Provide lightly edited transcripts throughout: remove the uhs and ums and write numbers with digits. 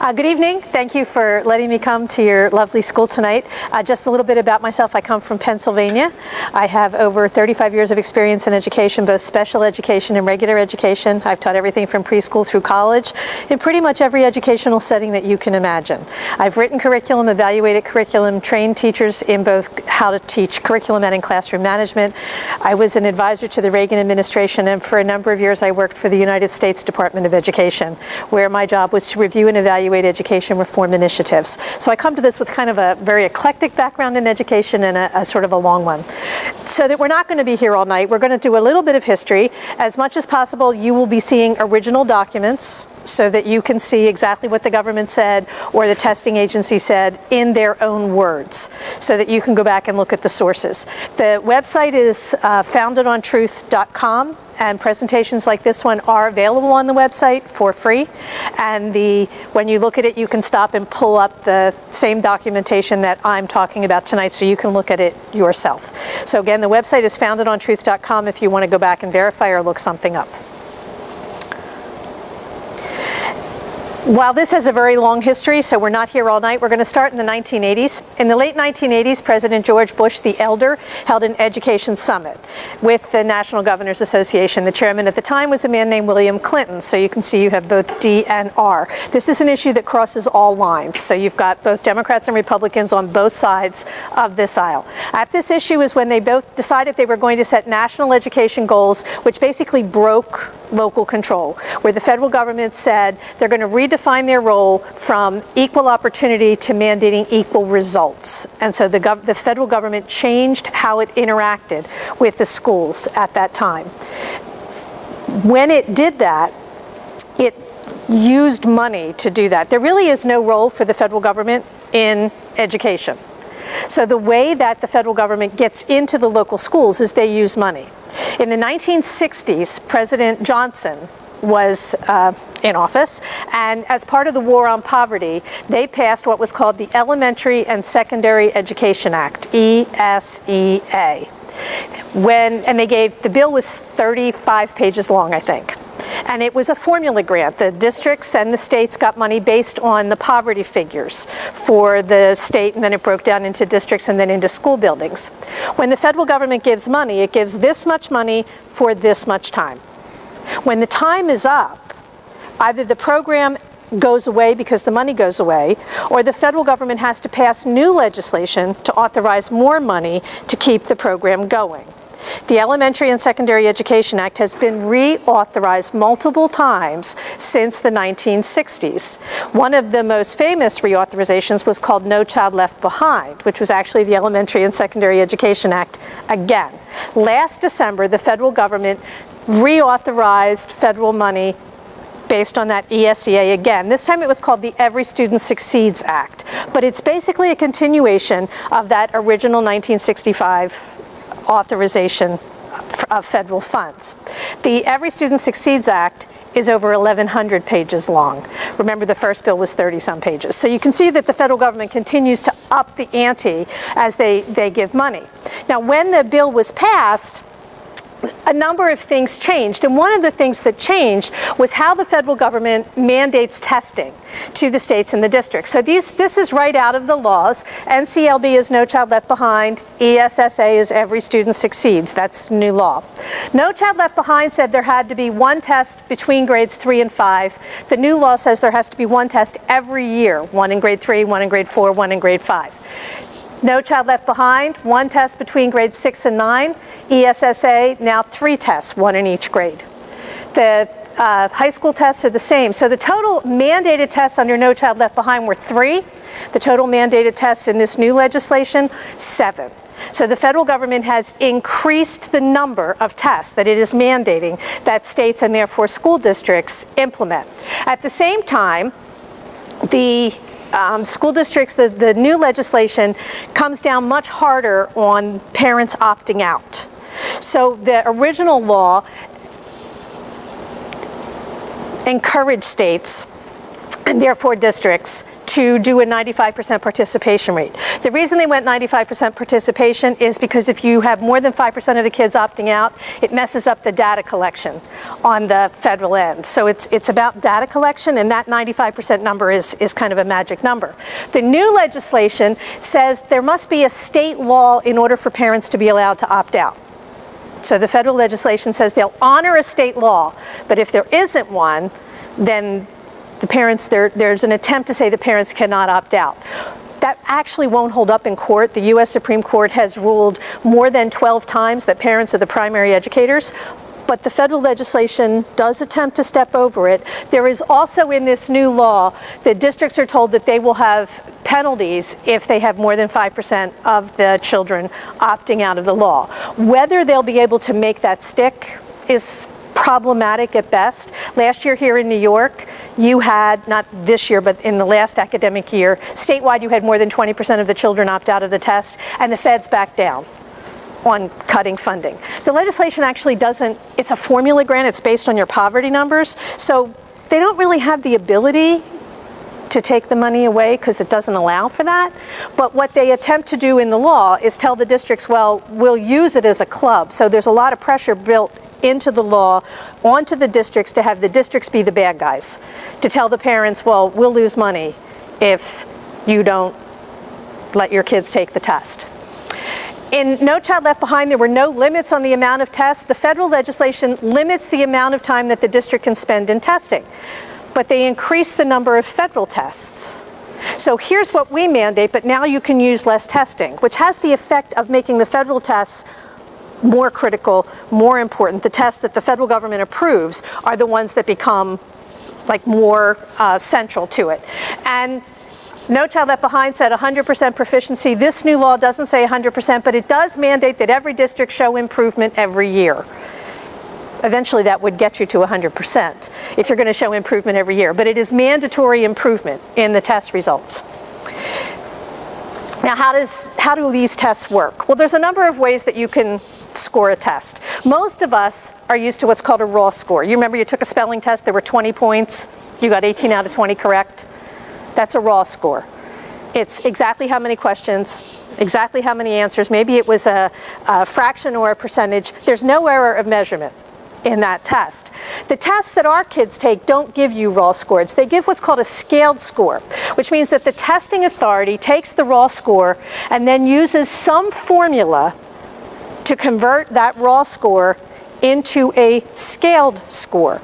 Good evening. Thank you for letting me come to your lovely school tonight. Just a little bit about myself. I come from Pennsylvania. I have over 35 years of experience in education, both special education and regular education. I've taught everything from preschool through college in pretty much every educational setting that you can imagine. I've written curriculum, evaluated curriculum, trained teachers in both how to teach curriculum and in classroom management. I was an advisor to the Reagan administration, and for a number of years I worked for the United States Department of Education, where my job was to review and evaluate education reform initiatives. So I come to this with kind of a very eclectic background in education and a sort of a long one. So that we're not going to be here all night, we're going to do a little bit of history. As much as possible, you will be seeing original documents so that you can see exactly what the government said or the testing agency said in their own words, so that you can go back and look at the sources. The website is foundedontruth.com. And presentations like this one are available on the website for free. And when you look at it, you can stop and pull up the same documentation that I'm talking about tonight, so you can look at it yourself. So again, the website is foundedontruth.com if you want to go back and verify or look something up. While this has a very long history, so we're not here all night, we're going to start in the 1980s. In the late 1980s, President George Bush the Elder held an education summit with the National Governors Association. The chairman at the time was a man named William Clinton, so you can see you have both D and R. This is an issue that crosses all lines, so you've got both Democrats and Republicans on both sides of this aisle. At this issue is when they both decided they were going to set national education goals, which basically broke local control, where the federal government said they're going to redefine their role from equal opportunity to mandating equal results. And so the federal government changed how it interacted with the schools at that time. When it did that, it used money to do that. There really is no role for the federal government in education. So the way that the federal government gets into the local schools is they use money. In the 1960s, President Johnson was in office, and as part of the war on poverty, they passed what was called the Elementary and Secondary Education Act, ESEA. The bill was 35 pages long, I think. And it was a formula grant. The districts and the states got money based on the poverty figures for the state, and then it broke down into districts and then into school buildings. When the federal government gives money, it gives this much money for this much time. When the time is up, either the program goes away because the money goes away, or the federal government has to pass new legislation to authorize more money to keep the program going. The Elementary and Secondary Education Act has been reauthorized multiple times since the 1960s. One of the most famous reauthorizations was called No Child Left Behind, which was actually the Elementary and Secondary Education Act again. Last December, the federal government reauthorized federal money based on that ESEA again. This time it was called the Every Student Succeeds Act, but it's basically a continuation of that original 1965 authorization of federal funds. The Every Student Succeeds Act is over 1,100 pages long. Remember, the first bill was 30-some pages. So you can see that the federal government continues to up the ante as they give money. Now, when the bill was passed, a number of things changed, and one of the things that changed was how the federal government mandates testing to the states and the districts. So this is right out of the laws. NCLB is No Child Left Behind. ESSA is Every Student Succeeds. That's new law. No Child Left Behind said there had to be one test between grades 3 and 5. The new law says there has to be one test every year, one in grade 3, one in grade 4, one in grade 5. No Child Left Behind, one test between grades 6 and 9. ESSA, now 3 tests, one in each grade. The high school tests are the same. So the total mandated tests under No Child Left Behind were 3. The total mandated tests in this new legislation, 7. So the federal government has increased the number of tests that it is mandating that states and therefore school districts implement. At the same time, the school districts, the new legislation comes down much harder on parents opting out. So the original law encouraged states and therefore districts to do a 95% participation rate. The reason they went 95% participation is because if you have more than 5% of the kids opting out, it messes up the data collection on the federal end. So it's about data collection, and that 95% number is kind of a magic number. The new legislation says there must be a state law in order for parents to be allowed to opt out. So the federal legislation says they'll honor a state law, but if there isn't one, then the parents, there's an attempt to say the parents cannot opt out. That actually won't hold up in court. The U.S. Supreme Court has ruled more than 12 times that parents are the primary educators, but the federal legislation does attempt to step over it. There is also in this new law that districts are told that they will have penalties if they have more than 5% of the children opting out of the law. Whether they'll be able to make that stick is problematic at best. Last year here in New York, you had, not this year, but in the last academic year, statewide you had more than 20% of the children opt out of the test, and the feds backed down on cutting funding. The legislation actually doesn't, it's a formula grant, it's based on your poverty numbers, so they don't really have the ability to take the money away because it doesn't allow for that. But what they attempt to do in the law is tell the districts, well, we'll use it as a club. So there's a lot of pressure built into the law onto the districts to have the districts be the bad guys, to tell the parents, well, we'll lose money if you don't let your kids take the test. In No Child Left Behind, there were no limits on the amount of tests. The federal legislation limits the amount of time that the district can spend in testing, but they increase the number of federal tests. So here's what we mandate, but now you can use less testing, which has the effect of making the federal tests more critical, more important. The tests that the federal government approves are the ones that become like more central to it. And No Child Left Behind said 100% proficiency. This new law doesn't say 100%, but it does mandate that every district show improvement every year. Eventually that would get you to 100% if you're going to show improvement every year, but it is mandatory improvement in the test results. Now, how do these tests work? Well, there's a number of ways that you can score a test. Most of us are used to what's called a raw score. You remember you took a spelling test, there were 20 points, you got 18 out of 20 correct? That's a raw score. It's exactly how many questions, exactly how many answers. Maybe it was a fraction or a percentage. There's no error of measurement in that test. The tests that our kids take don't give you raw scores. They give what's called a scaled score, which means that the testing authority takes the raw score and then uses some formula to convert that raw score into a scaled score,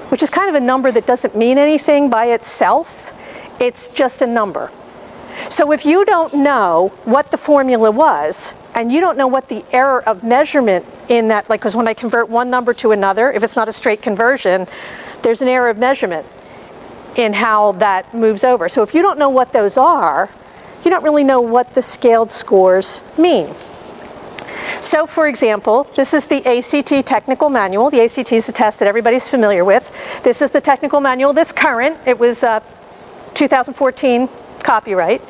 which is kind of a number that doesn't mean anything by itself. It's just a number. So if you don't know what the formula was, and you don't know what the error of measurement in that, like, because when I convert one number to another, if it's not a straight conversion, there's an error of measurement in how that moves over. So if you don't know what those are, you don't really know what the scaled scores mean. So for example, this is the ACT technical manual. The ACT is a test that everybody's familiar with. This is the technical manual, this current. It was 2014 copyright.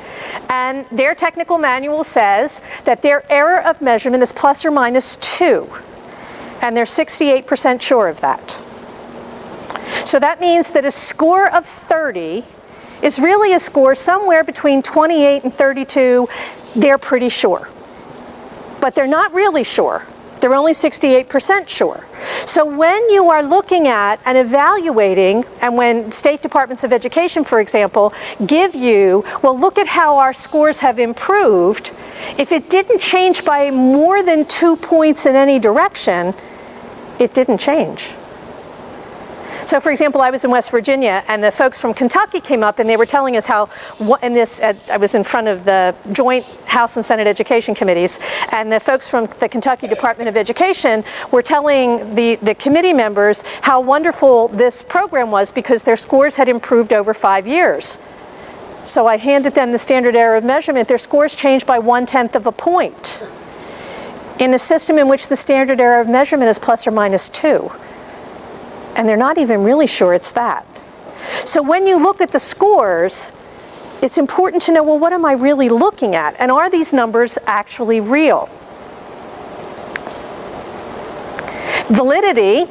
And their technical manual says that their error of measurement is plus or minus 2. And they're 68% sure of that. So that means that a score of 30 is really a score somewhere between 28 and 32. They're pretty sure. But they're not really sure. They're only 68% sure. So when you are looking at and evaluating, and when state departments of education, for example, give you, well, look at how our scores have improved, if it didn't change by more than 2 points in any direction, it didn't change. So for example, I was in West Virginia, and the folks from Kentucky came up and they were telling us how, I was in front of the joint House and Senate Education Committees, and the folks from the Kentucky Department of Education were telling the committee members how wonderful this program was because their scores had improved over 5 years. So I handed them the standard error of measurement. Their scores changed by 1/10 of a point in a system in which the standard error of measurement is plus or minus 2. And they're not even really sure it's that. So when you look at the scores, it's important to know, well, what am I really looking at? And are these numbers actually real? Validity,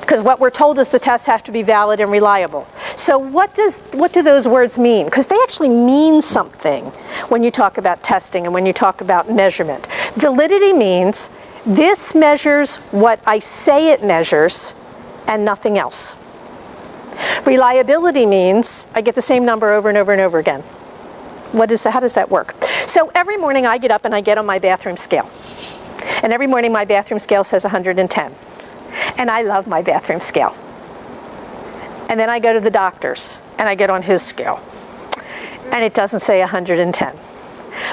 because what we're told is the tests have to be valid and reliable. So what do those words mean? Because they actually mean something when you talk about testing and when you talk about measurement. Validity means this measures what I say it measures and nothing else. Reliability means I get the same number over and over and over again. How does that work? So every morning I get up and I get on my bathroom scale. And every morning my bathroom scale says 110. And I love my bathroom scale. And then I go to the doctor's and I get on his scale. And it doesn't say 110.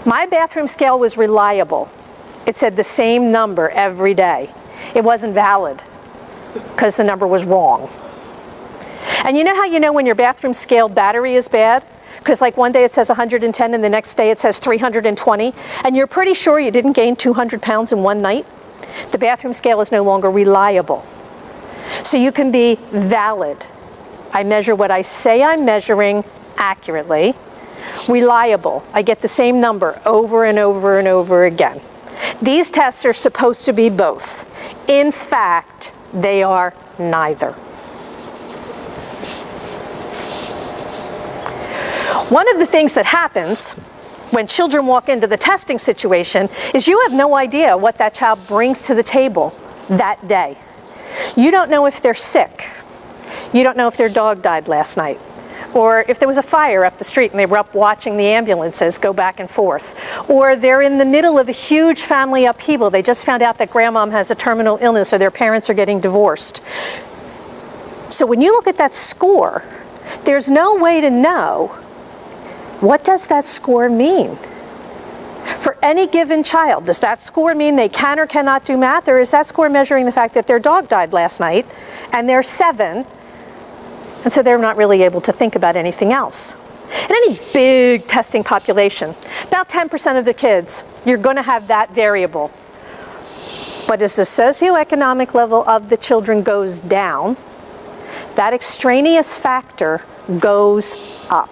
My bathroom scale was reliable. It said the same number every day. It wasn't valid because the number was wrong. And you know how you know when your bathroom scale battery is bad? Because like one day it says 110 and the next day it says 320, and you're pretty sure you didn't gain 200 pounds in one night? The bathroom scale is no longer reliable. So you can be valid. I measure what I say I'm measuring accurately. Reliable. I get the same number over and over and over again. These tests are supposed to be both. In fact, they are neither. One of the things that happens when children walk into the testing situation is you have no idea what that child brings to the table that day. You don't know if they're sick. You don't know if their dog died last night, or if there was a fire up the street and they were up watching the ambulances go back and forth, or they're in the middle of a huge family upheaval. They just found out that grandmom has a terminal illness or their parents are getting divorced. So when you look at that score, there's no way to know what does that score mean. For any given child, does that score mean they can or cannot do math, or is that score measuring the fact that their dog died last night and they're 7, and so they're not really able to think about anything else? In any big testing population, about 10% of the kids, you're going to have that variable. But as the socioeconomic level of the children goes down, that extraneous factor goes up.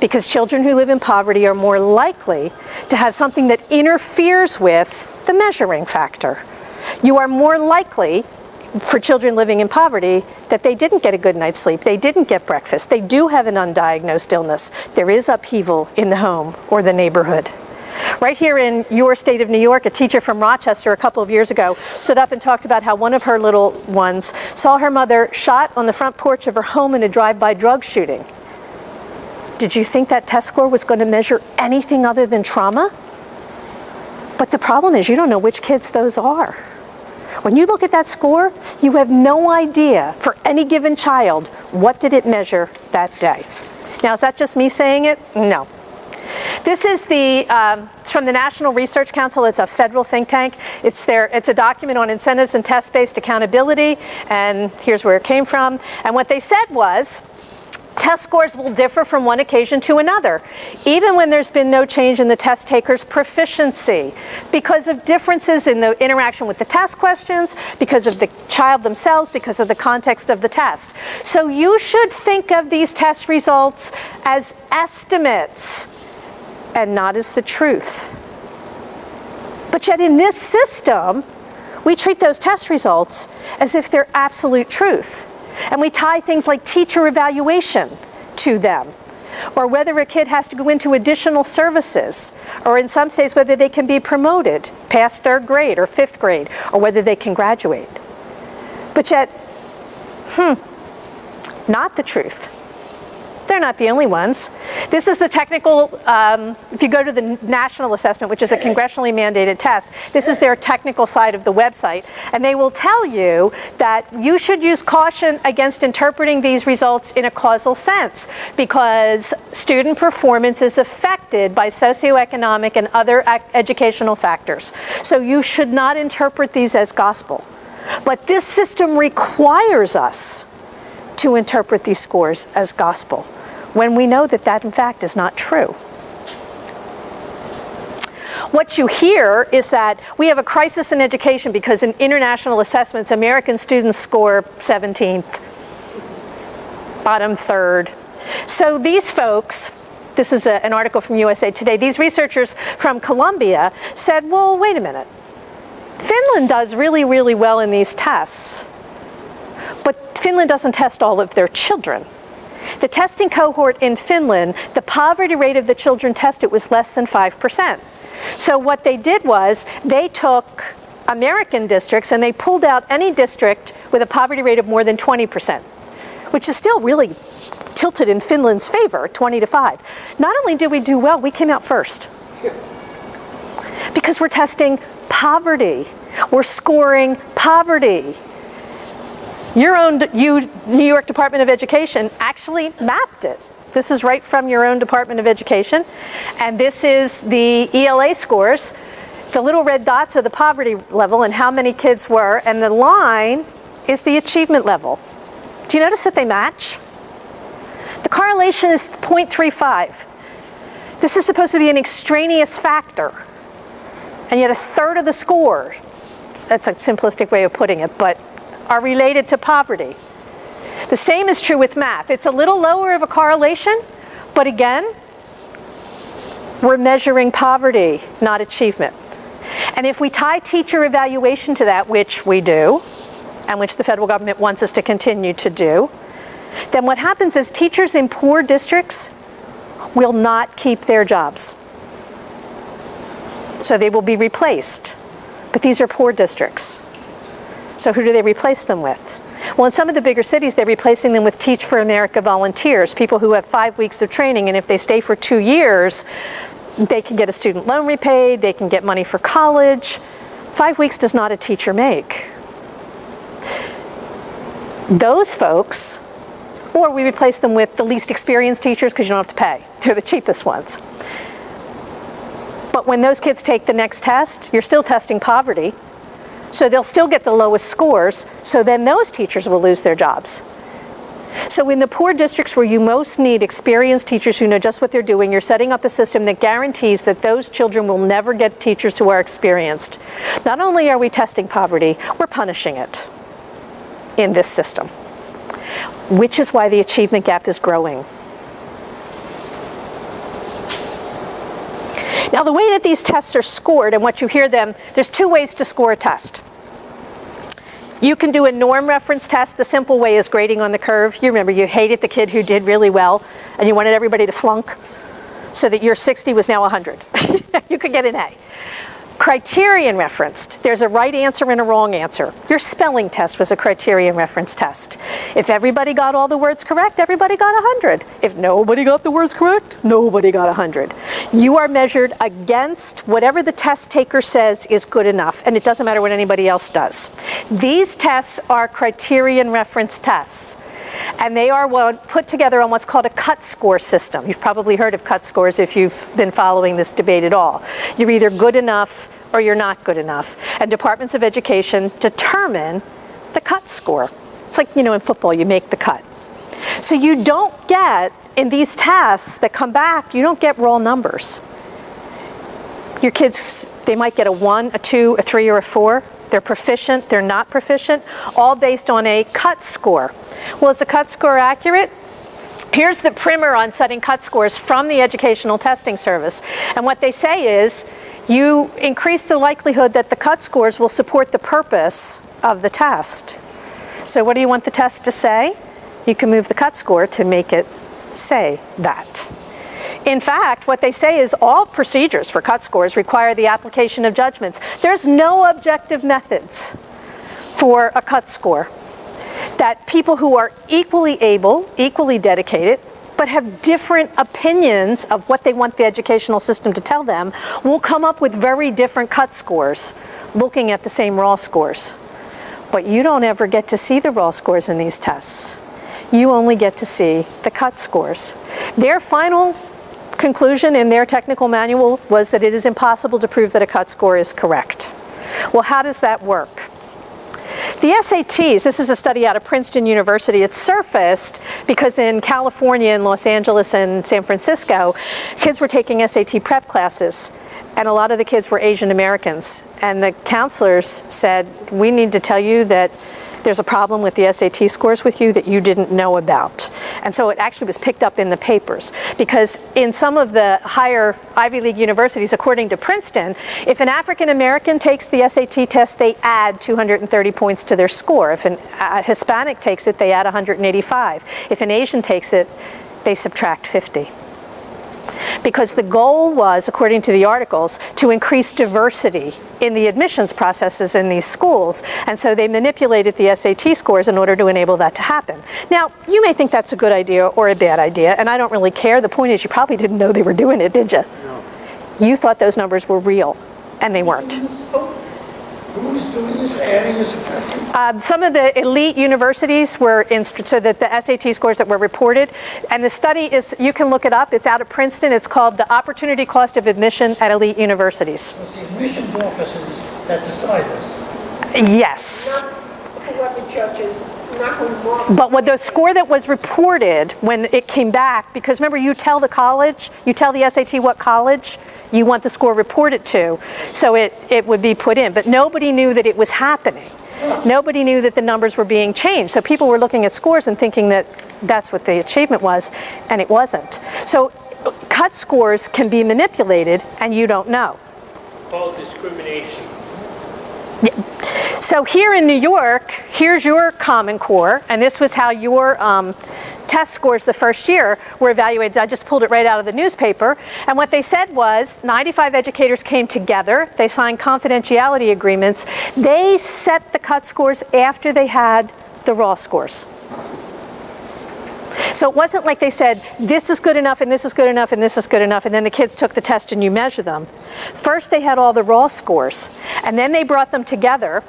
Because children who live in poverty are more likely to have something that interferes with the measuring factor. You are more likely, for children living in poverty, that they didn't get a good night's sleep, they didn't get breakfast, they do have an undiagnosed illness, there is upheaval in the home or the neighborhood. Right here in your state of New York, a teacher from Rochester a couple of years ago stood up and talked about how one of her little ones saw her mother shot on the front porch of her home in a drive-by drug shooting. Did you think that test score was going to measure anything other than trauma? But the problem is you don't know which kids those are. When you look at that score, you have no idea for any given child what did it measure that day. Now, is that just me saying it? No. This is it's from the National Research Council. It's a federal think tank. It's a document on incentives and test-based accountability, and here's where it came from. And what they said was, test scores will differ from one occasion to another, even when there's been no change in the test taker's proficiency, because of differences in the interaction with the test questions, because of the child themselves, because of the context of the test. So you should think of these test results as estimates and not as the truth. But yet in this system, we treat those test results as if they're absolute truth. And we tie things like teacher evaluation to them, or whether a kid has to go into additional services, or in some states whether they can be promoted past 3rd grade or 5th grade, or whether they can graduate. But yet, not the truth. They're not the only ones. This is the technical, if you go to the national assessment, which is a congressionally mandated test, this is their technical side of the website, and they will tell you that you should use caution against interpreting these results in a causal sense, because student performance is affected by socioeconomic and other educational factors. So you should not interpret these as gospel. But this system requires us to interpret these scores as gospel, when we know that that in fact is not true. What you hear is that we have a crisis in education because in international assessments, American students score 17th, bottom 3rd. So these folks, this is an article from USA Today, these researchers from Columbia said, well, wait a minute. Finland does really, really well in these tests, but Finland doesn't test all of their children. The testing cohort in Finland, the poverty rate of the children tested was less than 5%. So what they did was they took American districts and they pulled out any district with a poverty rate of more than 20%, which is still really tilted in Finland's favor, 20-5. Not only did we do well, we came out first. Because we're testing poverty. We're scoring poverty. New York Department of Education actually mapped it. This is right from your own Department of Education. And this is the ELA scores. The little red dots are the poverty level and how many kids were, and the line is the achievement level. Do you notice that they match? The correlation is 0.35. This is supposed to be an extraneous factor, and yet a third of the score, that's a simplistic way of putting it, but are related to poverty. The same is true with math. It's a little lower of a correlation, but again, we're measuring poverty, not achievement. And if we tie teacher evaluation to that, which we do, and which the federal government wants us to continue to do, then what happens is teachers in poor districts will not keep their jobs. So they will be replaced. But these are poor districts. So who do they replace them with? Well, in some of the bigger cities, they're replacing them with Teach for America volunteers, people who have 5 weeks of training, and if they stay for 2 years, they can get a student loan repaid, they can get money for college. 5 weeks does not a teacher make. Those folks, or we replace them with the least experienced teachers because you don't have to pay. They're the cheapest ones. But when those kids take the next test, you're still testing poverty. So they'll still get the lowest scores, so then those teachers will lose their jobs. So in the poor districts where you most need experienced teachers who know just what they're doing, you're setting up a system that guarantees that those children will never get teachers who are experienced. Not only are we testing poverty, we're punishing it in this system, which is why the achievement gap is growing. Now, the way that these tests are scored and what you hear them, there's 2 ways to score a test. You can do a norm reference test. The simple way is grading on the curve. You remember you hated the kid who did really well and you wanted everybody to flunk so that your 60 was now 100. You could get an A. Criterion referenced. There's a right answer and a wrong answer. Your spelling test was a criterion reference test. If everybody got all the words correct, everybody got 100. If nobody got the words correct, nobody got 100. You are measured against whatever the test taker says is good enough, and it doesn't matter what anybody else does. These tests are criterion reference tests. And they are put together on what's called a cut score system. You've probably heard of cut scores if you've been following this debate at all. You're either good enough or you're not good enough. And departments of education determine the cut score. It's like, in football, you make the cut. So you don't get, in these tests that come back, you don't get raw numbers. Your kids, they might get a 1, a 2, a 3, or a 4. They're proficient, they're not proficient, all based on a cut score. Well, is the cut score accurate? Here's the primer on setting cut scores from the Educational Testing Service. And what they say is, you increase the likelihood that the cut scores will support the purpose of the test. So what do you want the test to say? You can move the cut score to make it say that. In fact, what they say is all procedures for cut scores require the application of judgments. There's no objective methods for a cut score. That people who are equally able, equally dedicated, but have different opinions of what they want the educational system to tell them, will come up with very different cut scores, looking at the same raw scores. But you don't ever get to see the raw scores in these tests. You only get to see the cut scores. Their final conclusion in their technical manual was that it is impossible to prove that a cut score is correct. Well, how does that work? The SATs, this is a study out of Princeton University. It surfaced because in California, in Los Angeles, and San Francisco, kids were taking SAT prep classes, and a lot of the kids were Asian Americans. And the counselors said, we need to tell you that there's a problem with the SAT scores with you that you didn't know about. And so it actually was picked up in the papers, because in some of the higher Ivy League universities, according to Princeton, if an African American takes the SAT test, they add 230 points to their score. If a Hispanic takes it, they add 185. If an Asian takes it, they subtract 50. Because the goal was, according to the articles, to increase diversity in the admissions processes in these schools, and so they manipulated the SAT scores in order to enable that to happen. Now, you may think that's a good idea or a bad idea, and I don't really care. The point is, you probably didn't know they were doing it, did you? No. You thought those numbers were real, and they weren't. Who is doing this, adding and subtracting? Some of the elite universities were so that the SAT scores that were reported, and the study is, you can look it up, it's out of Princeton, it's called The Opportunity Cost of Admission at Elite Universities. It's the admissions officers that decide this. Yes. Not whoever judges, not who marks. But what the score that was reported when it came back, because remember, you tell the college, you tell the SAT what college you want the score reported to, so it would be put in. But nobody knew that it was happening. Nobody knew that the numbers were being changed. So people were looking at scores and thinking that that's what the achievement was, and it wasn't. So cut scores can be manipulated, and you don't know. Called discrimination. Yeah. So here in New York, here's your Common Core, and this was how your test scores the first year were evaluated. I just pulled it right out of the newspaper, and what they said was 95 educators came together, they signed confidentiality agreements, they set the cut scores after they had the raw scores. So it wasn't like they said, this is good enough, and this is good enough, and this is good enough, and then the kids took the test and you measure them. First they had all the raw scores, and then they brought them together,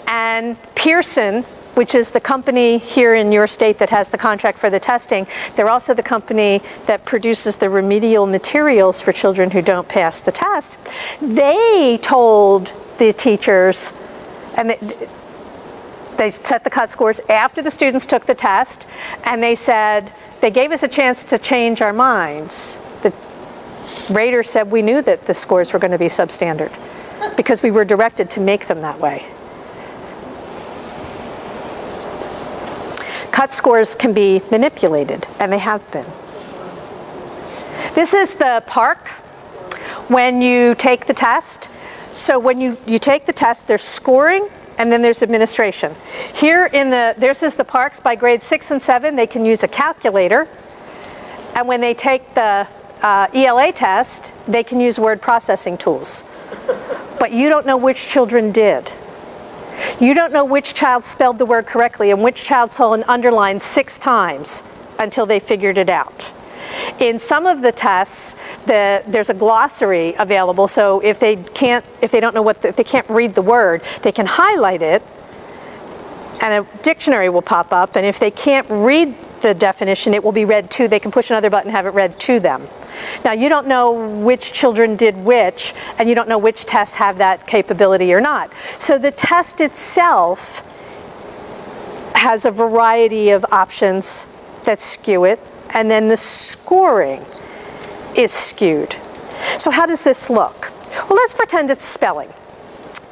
and Pearson, which is the company here in your state that has the contract for the testing, they're also the company that produces the remedial materials for children who don't pass the test. They told the teachers, and they set the cut scores after the students took the test, and they said, they gave us a chance to change our minds. The raters said we knew that the scores were going to be substandard because we were directed to make them that way. Cut scores can be manipulated, and they have been. This is the park when you take the test. So when you take the test, there's scoring, and then there's administration. Here this is the parks by grades 6 and 7. They can use a calculator, and when they take the ELA test, they can use word processing tools. But you don't know which children did. You don't know which child spelled the word correctly and which child saw an underline 6 times until they figured it out. In some of the tests, there's a glossary available, so if they can't read the word, they can highlight it, and a dictionary will pop up, and if they can't read the definition, it will be read to. They can push another button and have it read to them. Now, you don't know which children did which, and you don't know which tests have that capability or not. So the test itself has a variety of options that skew it, and then the scoring is skewed. So how does this look? Well, let's pretend it's spelling.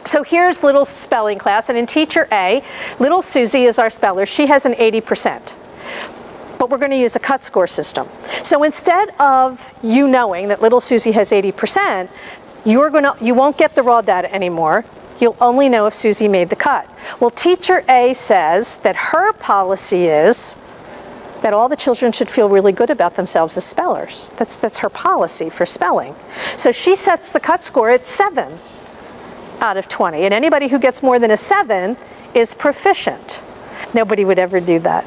So here's little spelling class, and in Teacher A, little Susie is our speller. She has an 80%. But we're going to use a cut score system. So instead of you knowing that little Susie has 80%, you won't get the raw data anymore. You'll only know if Susie made the cut. Well, Teacher A says that her policy is that all the children should feel really good about themselves as spellers. That's her policy for spelling. So she sets the cut score at 7 out of 20. And anybody who gets more than a 7 is proficient. Nobody would ever do that.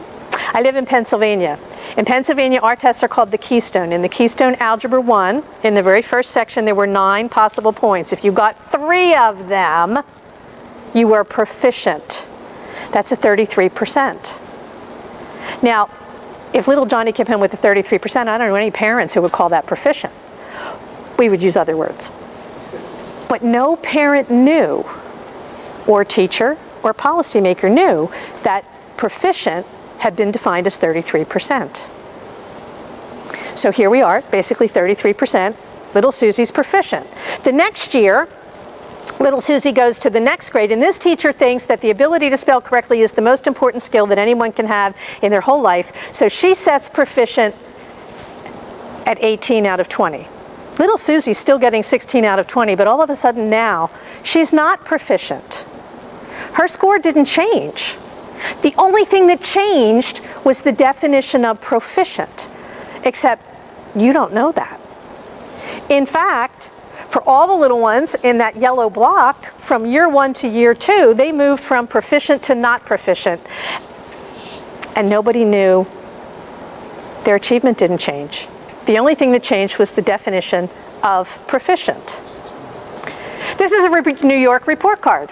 I live in Pennsylvania. In Pennsylvania, our tests are called the Keystone. In the Keystone Algebra 1, in the very first section, there were 9 possible points. If you got 3 of them, you were proficient. That's a 33%. Now, if little Johnny came home with a 33%, I don't know any parents who would call that proficient. We would use other words. But no parent knew, or teacher, or policymaker knew that proficient had been defined as 33%. So here we are, basically 33%. Little Susie's proficient. The next year, Little Susie goes to the next grade, and this teacher thinks that the ability to spell correctly is the most important skill that anyone can have in their whole life. So she sets proficient at 18 out of 20. Little Susie's still getting 16 out of 20, but all of a sudden now, she's not proficient. Her score didn't change. The only thing that changed was the definition of proficient, except you don't know that. In fact, for all the little ones in that yellow block, from year 1 to year 2, they moved from proficient to not proficient. And nobody knew their achievement didn't change. The only thing that changed was the definition of proficient. This is a New York report card.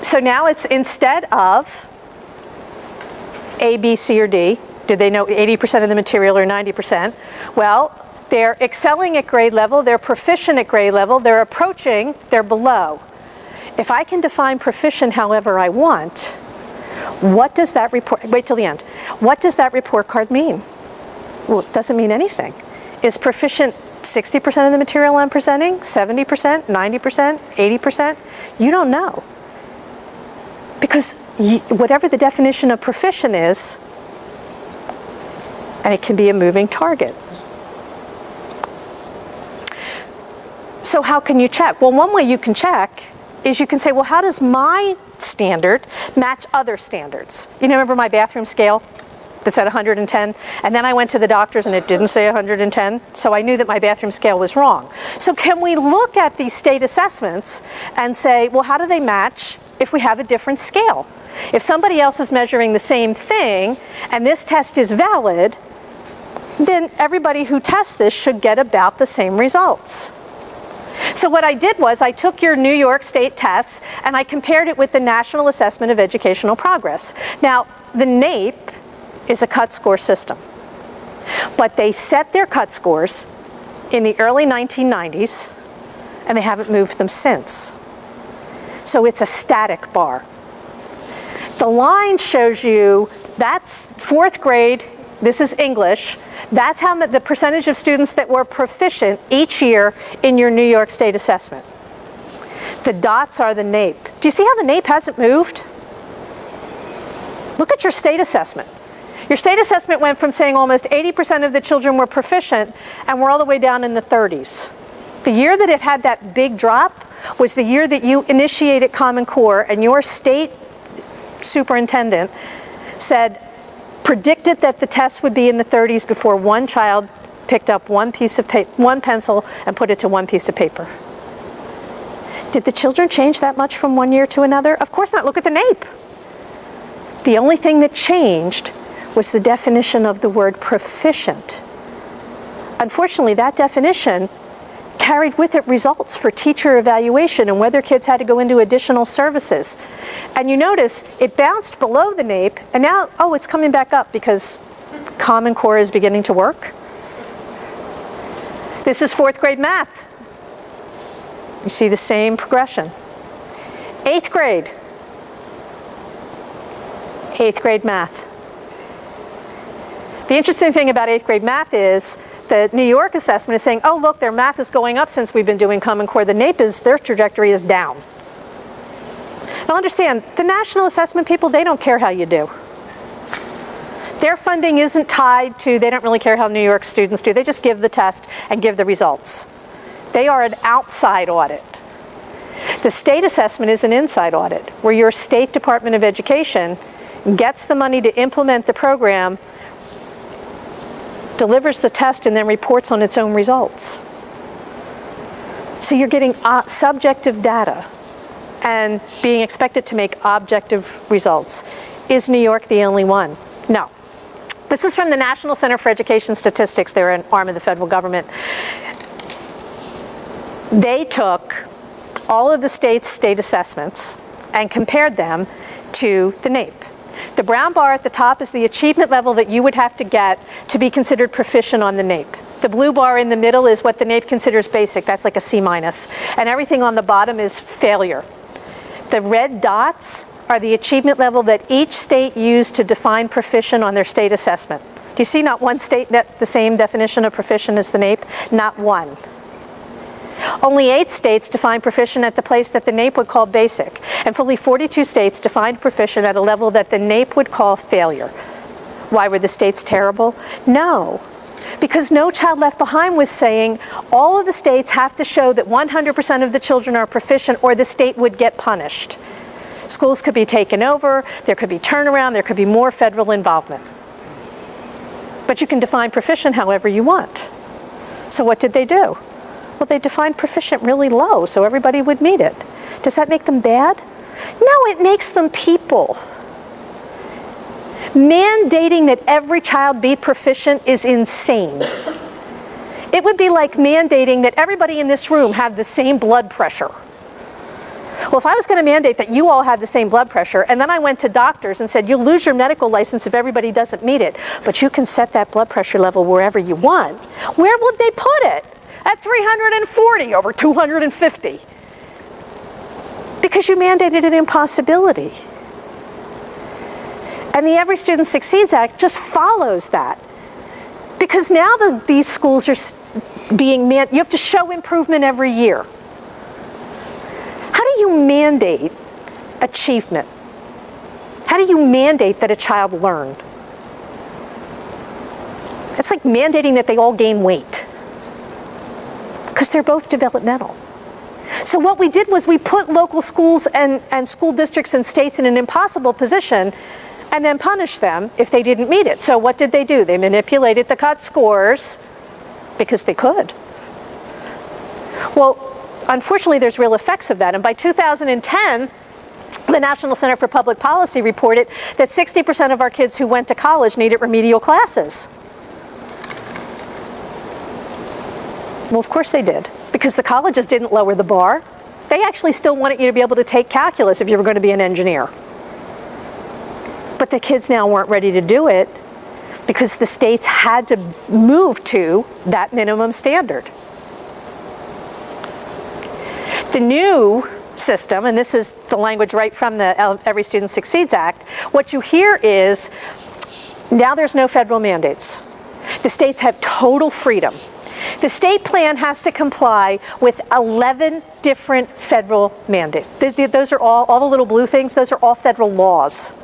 So now it's instead of A, B, C, or D, did they know 80% of the material or 90%? Well, they're excelling at grade level, they're proficient at grade level, they're approaching, they're below. If I can define proficient however I want, what does that report, wait till the end, what does that report card mean? Well, it doesn't mean anything. Is proficient 60% of the material I'm presenting, 70%, 90%, 80%? You don't know. Because whatever the definition of proficient is, and it can be a moving target. So how can you check? Well, one way you can check is you can say, well, how does my standard match other standards? You know, remember my bathroom scale that said 110? And then I went to the doctors and it didn't say 110, so I knew that my bathroom scale was wrong. So can we look at these state assessments and say, well, how do they match if we have a different scale? If somebody else is measuring the same thing and this test is valid, then everybody who tests this should get about the same results. So what I did was I took your New York State tests and I compared it with the National Assessment of Educational Progress. Now, the NAEP is a cut score system, but they set their cut scores in the early 1990s and they haven't moved them since. So it's a static bar. The line shows you that's 4th grade, this is English, that's how the percentage of students that were proficient each year in your New York State assessment. The dots are the NAEP. Do you see how the NAEP hasn't moved? Look at your state assessment. Your state assessment went from saying almost 80% of the children were proficient and we're all the way down in the 30s. The year that it had that big drop was the year that you initiated Common Core and your state superintendent predicted that the test would be in the 30s before one child picked up one pencil and put it to one piece of paper. Did the children change that much from one year to another? Of course not. Look at the NAEP. The only thing that changed was the definition of the word proficient. Unfortunately, that definition carried with it results for teacher evaluation and whether kids had to go into additional services. And you notice it bounced below the NAEP, and now, oh, it's coming back up because Common Core is beginning to work. This is 4th grade math. You see the same progression. 8th grade. 8th grade math. The interesting thing about 8th grade math is the New York assessment is saying, oh, look, their math is going up since we've been doing Common Core. The NAEP their trajectory is down. Now understand, the national assessment people, they don't care how you do. Their funding isn't tied to, they don't really care how New York students do. They just give the test and give the results. They are an outside audit. The state assessment is an inside audit, where your state Department of Education gets the money to implement the program, delivers the test, and then reports on its own results. So you're getting subjective data and being expected to make objective results. Is New York the only one? No. This is from the National Center for Education Statistics. They're an arm of the federal government. They took all of the state's state assessments and compared them to the NAEP. The brown bar at the top is the achievement level that you would have to get to be considered proficient on the NAEP. The blue bar in the middle is what the NAEP considers basic. That's like a C-. And everything on the bottom is failure. The red dots are the achievement level that each state used to define proficient on their state assessment. Do you see not one state the same definition of proficient as the NAEP? Not one. Only 8 states define proficient at the place that the NAEP would call basic, and fully 42 states defined proficient at a level that the NAEP would call failure. Why were the states terrible? No, because No Child Left Behind was saying all of the states have to show that 100% of the children are proficient or the state would get punished. Schools could be taken over, there could be turnaround, there could be more federal involvement. But you can define proficient however you want. So what did they do? Well, they defined proficient really low so everybody would meet it. Does that make them bad? No, it makes them people. Mandating that every child be proficient is insane. It would be like mandating that everybody in this room have the same blood pressure. Well, if I was going to mandate that you all have the same blood pressure, and then I went to doctors and said, you'll lose your medical license if everybody doesn't meet it, but you can set that blood pressure level wherever you want, where would they put it? At 340 over 250. Because you mandated an impossibility. And the Every Student Succeeds Act just follows that. Because now these schools are being you have to show improvement every year. How do you mandate achievement? How do you mandate that a child learn? It's like mandating that they all gain weight. Because they're both developmental. So what we did was we put local schools and school districts and states in an impossible position and then punished them if they didn't meet it. So what did they do? They manipulated the cut scores because they could. Well, unfortunately, there's real effects of that. And by 2010, the National Center for Public Policy reported that 60% of our kids who went to college needed remedial classes. Well, of course they did, because the colleges didn't lower the bar. They actually still wanted you to be able to take calculus if you were going to be an engineer. But the kids now weren't ready to do it because the states had to move to that minimum standard. The new system, and this is the language right from the Every Student Succeeds Act, what you hear is now there's no federal mandates. The states have total freedom. The state plan has to comply with 11 different federal mandates. Those are all the little blue things, those are all federal laws.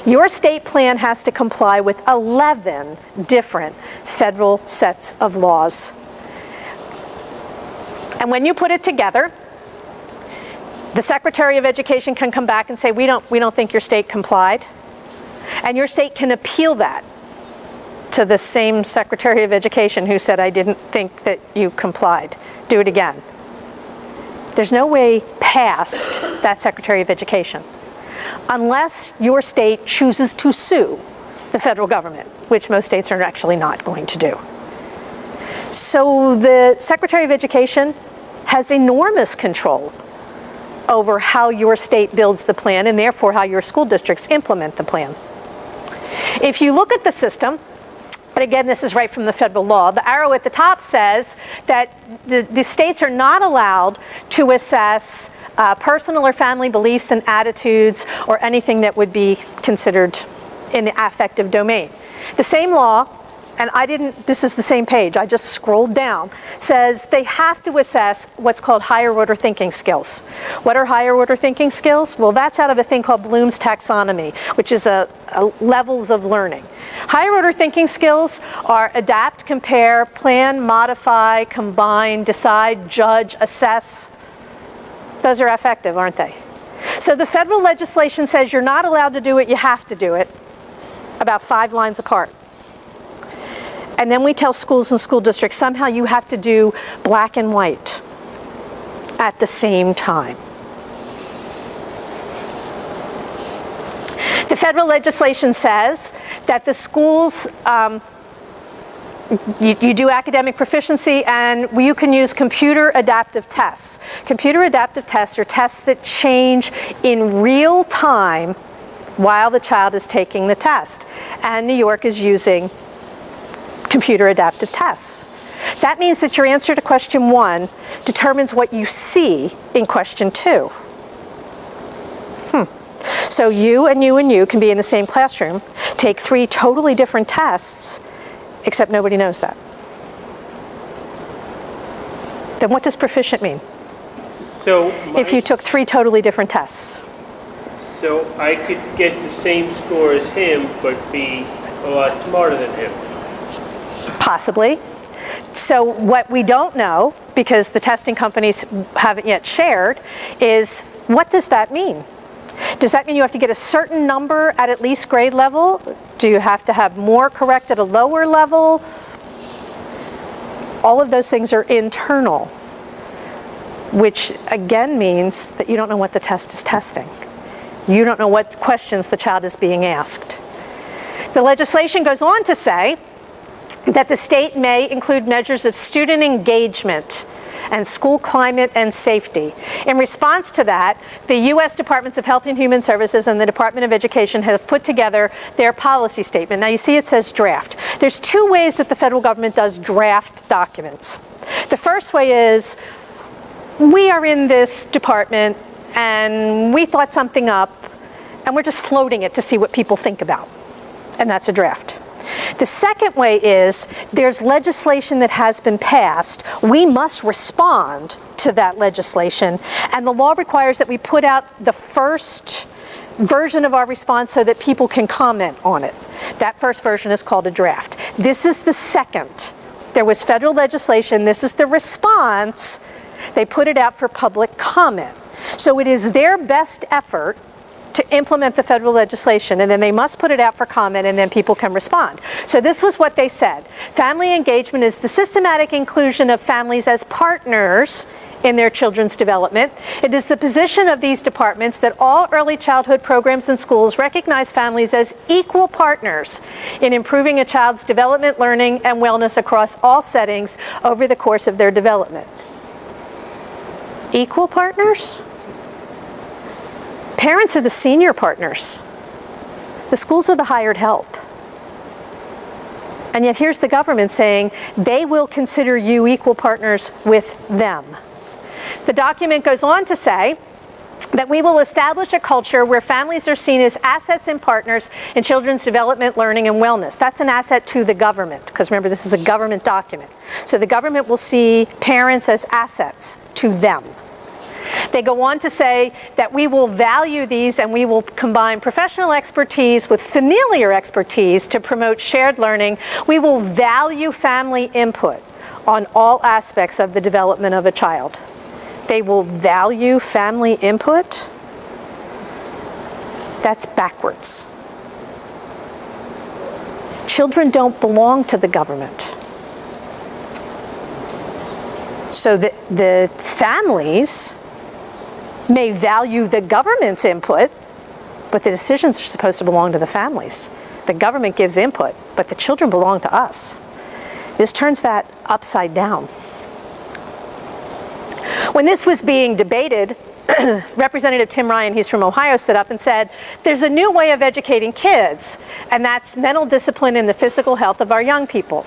Your state plan has to comply with 11 different federal sets of laws. And when you put it together, the Secretary of Education can come back and say, we don't think your state complied. And your state can appeal that to the same Secretary of Education who said, I didn't think that you complied. Do it again. There's no way past that Secretary of Education unless your state chooses to sue the federal government, which most states are actually not going to do. So the Secretary of Education has enormous control over how your state builds the plan and therefore how your school districts implement the plan. If you look at the system, and again, this is right from the federal law, the arrow at the top says that the states are not allowed to assess personal or family beliefs and attitudes or anything that would be considered in the affective domain. The same law, and this is the same page, I just scrolled down, says they have to assess what's called higher order thinking skills. What are higher order thinking skills? Well, that's out of a thing called Bloom's taxonomy, which is a levels of learning. Higher order thinking skills are adapt, compare, plan, modify, combine, decide, judge, assess. Those are affective, aren't they? So the federal legislation says you're not allowed to do it, you have to do it, about 5 lines apart. And then we tell schools and school districts somehow you have to do black and white at the same time. The federal legislation says that the schools, you do academic proficiency and you can use computer adaptive tests. Computer adaptive tests are tests that change in real time while the child is taking the test. And New York is using computer adaptive tests. That means that your answer to question 1 determines what you see in question 2. So you and you and you can be in the same classroom, take 3 totally different tests, except nobody knows that. Then what does proficient mean? So If you took 3 totally different tests. so I could get the same score as him, but be a lot smarter than him. Possibly. So what we don't know, because the testing companies haven't yet shared, is what does that mean? Does that mean you have to get a certain number at least grade level? Do you have to have more correct at a lower level? All of those things are internal, which again means that you don't know what the test is testing. You don't know what questions the child is being asked. The legislation goes on to say that the state may include measures of student engagement and school climate and safety. In response to that, the U.S. Departments of Health and Human Services and the Department of Education have put together their policy statement. Now you see it says draft. There's 2 ways that the federal government does draft documents. The first way is, we are in this department and we thought something up and we're just floating it to see what people think about. And that's a draft. The second way is, there's legislation that has been passed. We must respond to that legislation, and the law requires that we put out the first version of our response so that people can comment on it. That first version is called a draft. This is the second. There was federal legislation. This is the response. They put it out for public comment. So it is their best effort to implement the federal legislation, and then they must put it out for comment, and then people can respond. So this was what they said. Family engagement is the systematic inclusion of families as partners in their children's development. It is the position of these departments that all early childhood programs in schools recognize families as equal partners in improving a child's development, learning, and wellness across all settings over the course of their development. Equal partners? Parents are the senior partners. The schools are the hired help. And yet here's the government saying they will consider you equal partners with them. The document goes on to say that we will establish a culture where families are seen as assets and partners in children's development, learning, and wellness. That's an asset to the government, because remember, this is a government document. So the government will see parents as assets to them. They go on to say that we will value these and we will combine professional expertise with familiar expertise to promote shared learning. We will value family input on all aspects of the development of a child. They will value family input? That's backwards. Children don't belong to the government. So the families may value the government's input, but the decisions are supposed to belong to the families. The government gives input, but the children belong to us. This turns that upside down. When this was being debated, Representative Tim Ryan, he's from Ohio, stood up and said, there's a new way of educating kids, and that's mental discipline and the physical health of our young people.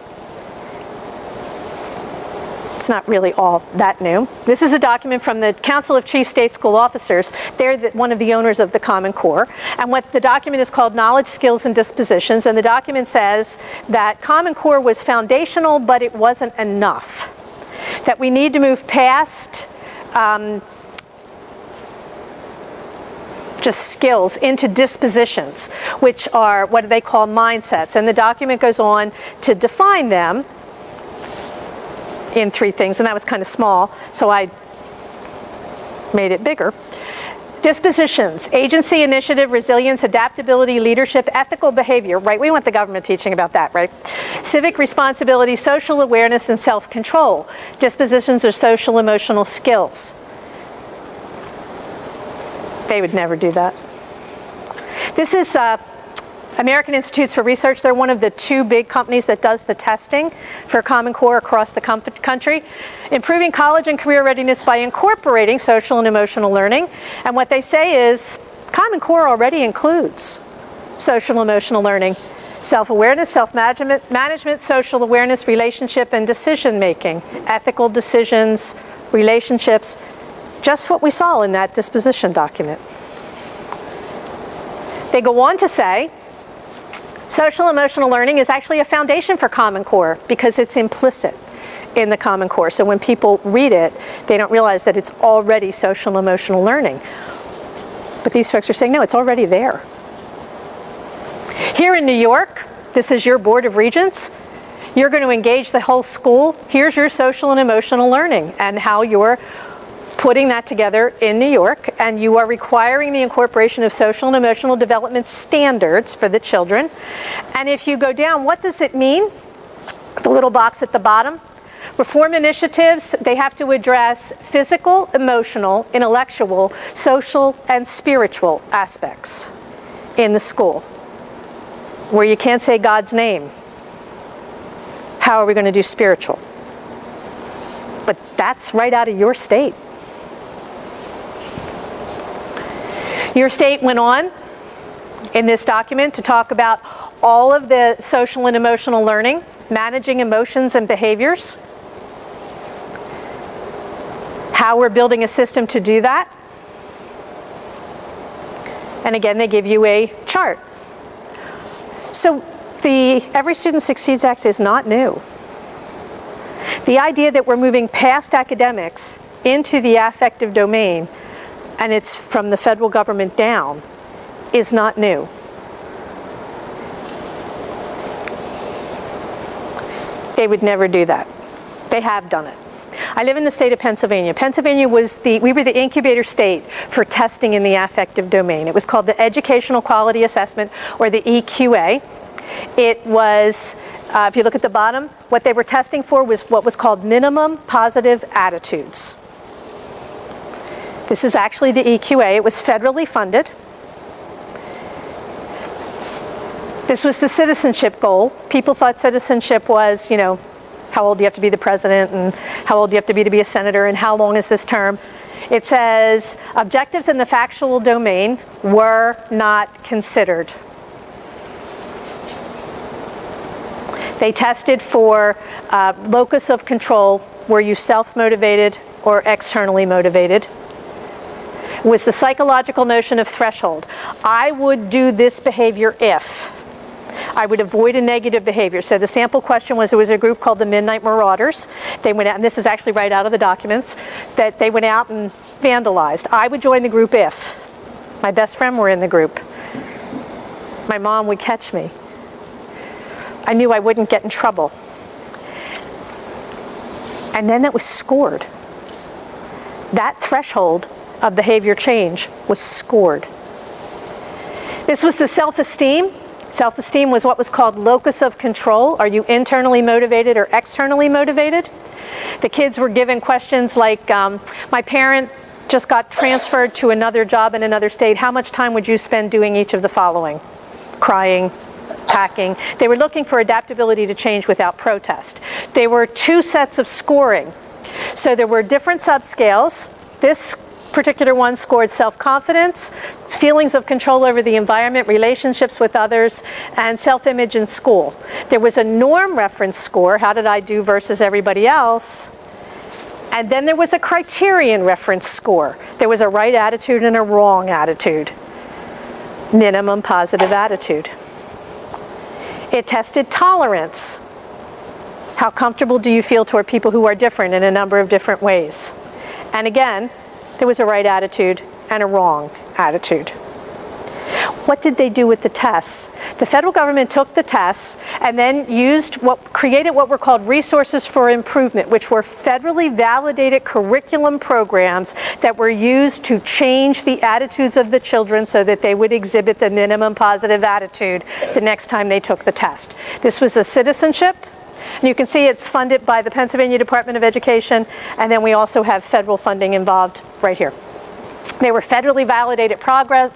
It's not really all that new. This is a document from the Council of Chief State School Officers. They're one of the owners of the Common Core. And what the document is called Knowledge, Skills, and Dispositions. And the document says that Common Core was foundational, but it wasn't enough. That we need to move past just skills into dispositions, which are what they call mindsets. And the document goes on to define them in 3 things, and that was kind of small, so I made it bigger. Dispositions: agency, initiative, resilience, adaptability, leadership, ethical behavior, right? We want the government teaching about that, right? Civic responsibility, social awareness, and self-control. Dispositions are social emotional skills. They would never do that. This is American Institutes for Research. They're one of the 2 big companies that does the testing for Common Core across the country. Improving college and career readiness by incorporating social and emotional learning. And what they say is Common Core already includes social and emotional learning, self-awareness, self-management, social awareness, relationship and decision making, ethical decisions, relationships, just what we saw in that disposition document. They go on to say social emotional learning is actually a foundation for Common Core because it's implicit. in the Common Core. So when people read it, they don't realize that it's already social and emotional learning. But these folks are saying, no, it's already there. Here in New York, this is your Board of Regents. You're going to engage the whole school. Here's your social and emotional learning and how you're putting that together in New York, and you are requiring the incorporation of social and emotional development standards for the children. And if you go down, what does it mean? The little box at the bottom. Reform initiatives, they have to address physical, emotional, intellectual, social, and spiritual aspects in the school, where you can't say God's name. How are we going to do spiritual? But that's right out of your state. Your state went on in this document to talk about all of the social and emotional learning, managing emotions and behaviors, how we're building a system to do that. And again, they give you a chart. So the Every Student Succeeds Act is not new. The idea that we're moving past academics into the affective domain, and it's from the federal government down, is not new. They would never do that. They have done it. I live in the state of Pennsylvania. Pennsylvania was we were the incubator state for testing in the affective domain. It was called the Educational Quality Assessment, or the EQA. It was, if you look at the bottom, what they were testing for was what was called minimum positive attitudes. This is actually the EQA. It was federally funded. This was the citizenship goal. People thought citizenship was, how old do you have to be the president, and how old do you have to be a senator, and how long is this term? It says objectives in the factual domain were not considered. They tested for locus of control. Were you self-motivated or externally motivated? Was the psychological notion of threshold. I would do this behavior if. I would avoid a negative behavior. So the sample question was, there was a group called the Midnight Marauders. They went out, and this is actually right out of the documents, that they went out and vandalized. I would join the group if my best friend were in the group. My mom would catch me. I knew I wouldn't get in trouble. And then it was scored. That threshold of behavior change was scored. This was the self-esteem. Self-esteem was what was called locus of control. Are you internally motivated or externally motivated? The kids were given questions like, my parent just got transferred to another job in another state. How much time would you spend doing each of the following? Crying, packing. They were looking for adaptability to change without protest. There were 2 sets of scoring. So there were different subscales. This particular one scored self-confidence, feelings of control over the environment, relationships with others, and self-image in school. There was a norm reference score, how did I do versus everybody else? And then there was a criterion reference score. There was a right attitude and a wrong attitude. Minimum positive attitude. It tested tolerance. How comfortable do you feel toward people who are different in a number of different ways? And again, there was a right attitude and a wrong attitude. What did they do with the tests? The federal government took the tests and then created what were called resources for improvement, which were federally validated curriculum programs that were used to change the attitudes of the children so that they would exhibit the minimum positive attitude the next time they took the test. This was a citizenship. And you can see it's funded by the Pennsylvania Department of Education, and then we also have federal funding involved right here. They were federally validated projects,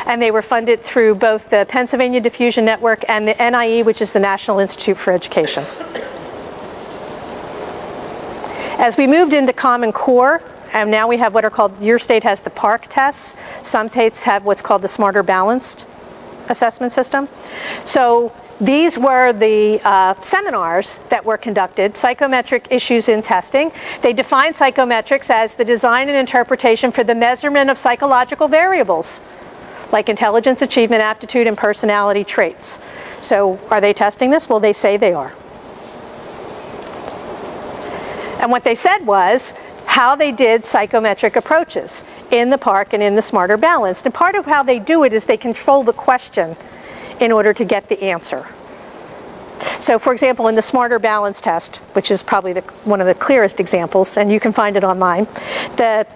and they were funded through both the Pennsylvania Diffusion Network and the NIE, which is the National Institute for Education. As we moved into Common Core, and now we have what are called, your state has the PARCC tests. Some states have what's called the Smarter Balanced assessment system. So these were the seminars that were conducted, psychometric issues in testing. They defined psychometrics as the design and interpretation for the measurement of psychological variables, like intelligence, achievement, aptitude, and personality traits. So are they testing this? Well, they say they are. And what they said was how they did psychometric approaches in the park and in the Smarter Balanced. And part of how they do it is they control the question in order to get the answer. So for example, in the Smarter Balanced test, which is probably one of the clearest examples, and you can find it online, it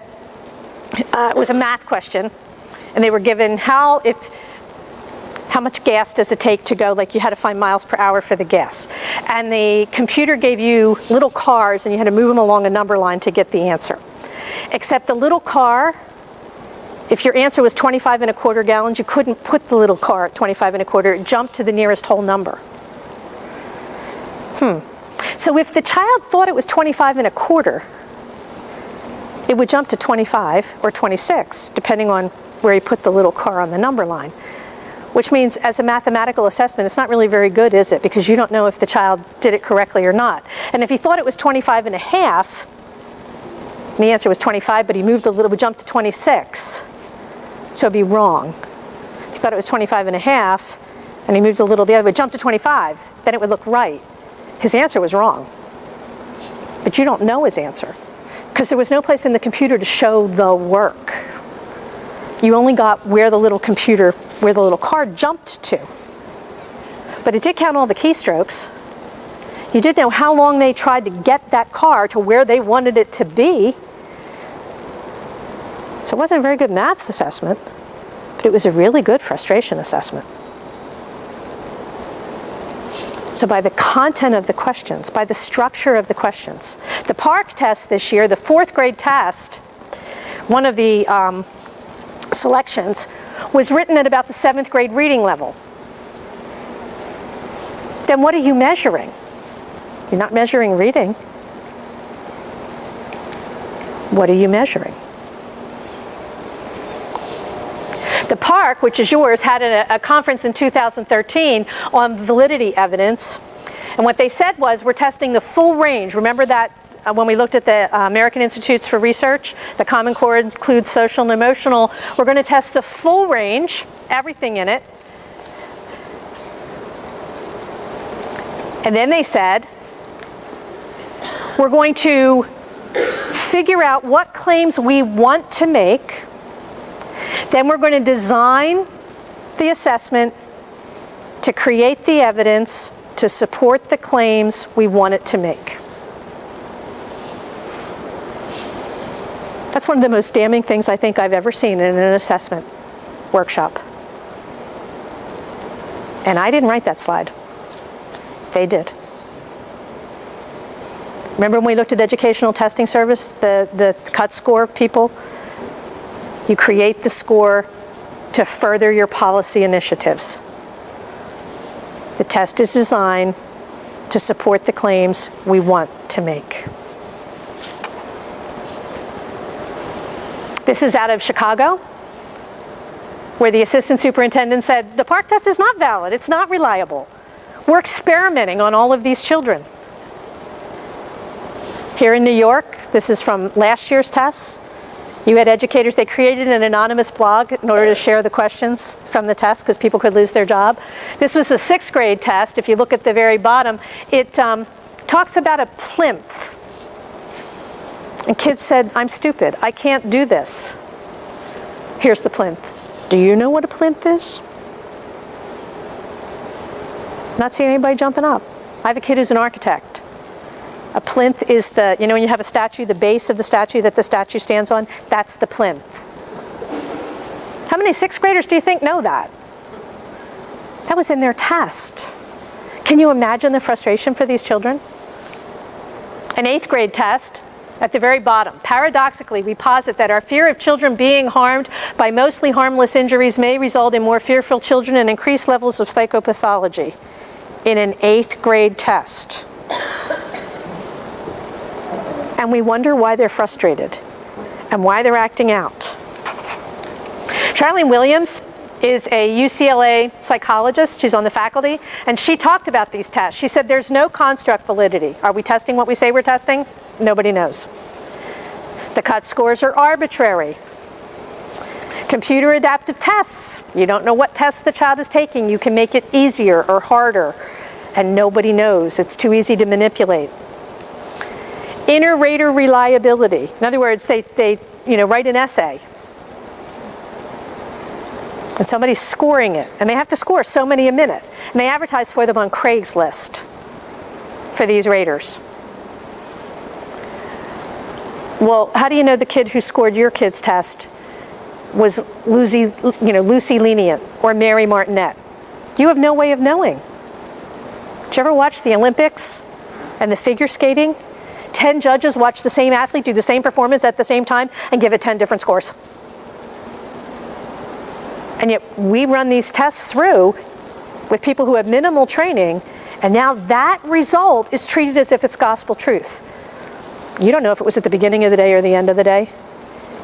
was a math question, and they were given how much gas does it take to go, like you had to find miles per hour for the gas. And the computer gave you little cars and you had to move them along a number line to get the answer. Except the little car, if your answer was 25 1/4 gallons, you couldn't put the little car at 25 1/4, it jumped to the nearest whole number. So if the child thought it was 25 1/4, it would jump to 25 or 26, depending on where you put the little car on the number line. Which means as a mathematical assessment, it's not really very good, is it? Because you don't know if the child did it correctly or not. And if he thought it was 25 1/2, and the answer was 25, but he moved a little, would jump to 26, so it'd be wrong. If he thought it was 25 1/2, and he moved a little the other way, jump to 25, then it would look right. His answer was wrong. But you don't know his answer, because there was no place in the computer to show the work. You only got where the little car jumped to. But it did count all the keystrokes. You did know how long they tried to get that car to where they wanted it to be. So it wasn't a very good math assessment, but it was a really good frustration assessment. So by the content of the questions, by the structure of the questions. The PARCC test this year, the 4th grade test, one of the selections was written at about the 7th grade reading level. Then what are you measuring? You're not measuring reading. What are you measuring? The PARCC, which is yours, had a conference in 2013 on validity evidence. And what they said was, we're testing the full range. Remember that when we looked at the American Institutes for Research, the Common Core includes social and emotional. We're going to test the full range, everything in it. And then they said, we're going to figure out what claims we want to make. Then we're going to design the assessment to create the evidence to support the claims we want it to make. That's one of the most damning things I think I've ever seen in an assessment workshop. And I didn't write that slide. They did. Remember when we looked at educational testing service, the cut score people? You create the score to further your policy initiatives. The test is designed to support the claims we want to make. This is out of Chicago, where the assistant superintendent said, the PARCC test is not valid, it's not reliable. We're experimenting on all of these children. Here in New York, this is from last year's tests. You had educators, they created an anonymous blog in order to share the questions from the test because people could lose their job. This was the 6th grade test. If you look at the very bottom, it talks about a plinth. And kids said, I'm stupid, I can't do this. Here's the plinth. Do you know what a plinth is? Not seeing anybody jumping up. I have a kid who's an architect. A plinth is the, you know when you have a statue, the base of the statue that the statue stands on? That's the plinth. How many 6th graders do you think know that? That was in their test. Can you imagine the frustration for these children? An 8th grade test, at the very bottom. Paradoxically, we posit that our fear of children being harmed by mostly harmless injuries may result in more fearful children and increased levels of psychopathology in an 8th grade test. And we wonder why they're frustrated and why they're acting out. Charlene Williams is a UCLA psychologist. She's on the faculty, and she talked about these tests. She said there's no construct validity. Are we testing what we say we're testing? Nobody knows. The cut scores are arbitrary. Computer adaptive tests. You don't know what test the child is taking. You can make it easier or harder, and nobody knows. It's too easy to manipulate. Inter-rater reliability. In other words, they write an essay. And somebody's scoring it. And they have to score so many a minute. And they advertise for them on Craigslist for these raters. Well, how do you know the kid who scored your kid's test was Lucy Lenient or Mary Martinet? You have no way of knowing. Did you ever watch the Olympics and the figure skating? 10 judges watch the same athlete do the same performance at the same time and give it 10 different scores. And yet we run these tests through with people who have minimal training, and now that result is treated as if it's gospel truth. You don't know if it was at the beginning of the day or the end of the day.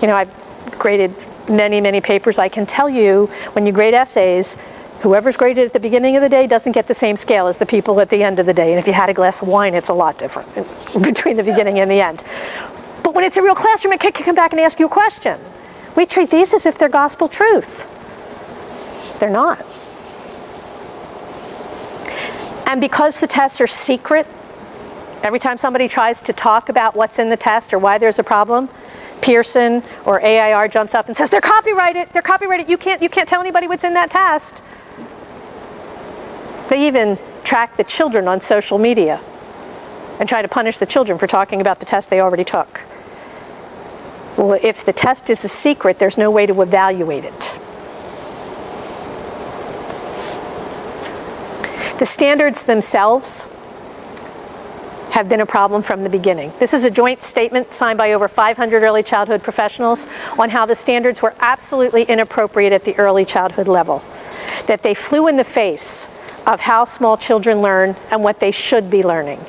I've graded many, many papers. I can tell you, when you grade essays, whoever's graded at the beginning of the day doesn't get the same scale as the people at the end of the day. And if you had a glass of wine, it's a lot different between the beginning and the end. But when it's a real classroom, a kid can come back and ask you a question. We treat these as if they're gospel truth. They're not. And because the tests are secret, every time somebody tries to talk about what's in the test or why there's a problem, Pearson or AIR jumps up and says, they're copyrighted, you can't tell anybody what's in that test. They even track the children on social media and try to punish the children for talking about the test they already took. Well, if the test is a secret, there's no way to evaluate it. The standards themselves have been a problem from the beginning. This is a joint statement signed by over 500 early childhood professionals on how the standards were absolutely inappropriate at the early childhood level, that they flew in the face of how small children learn and what they should be learning.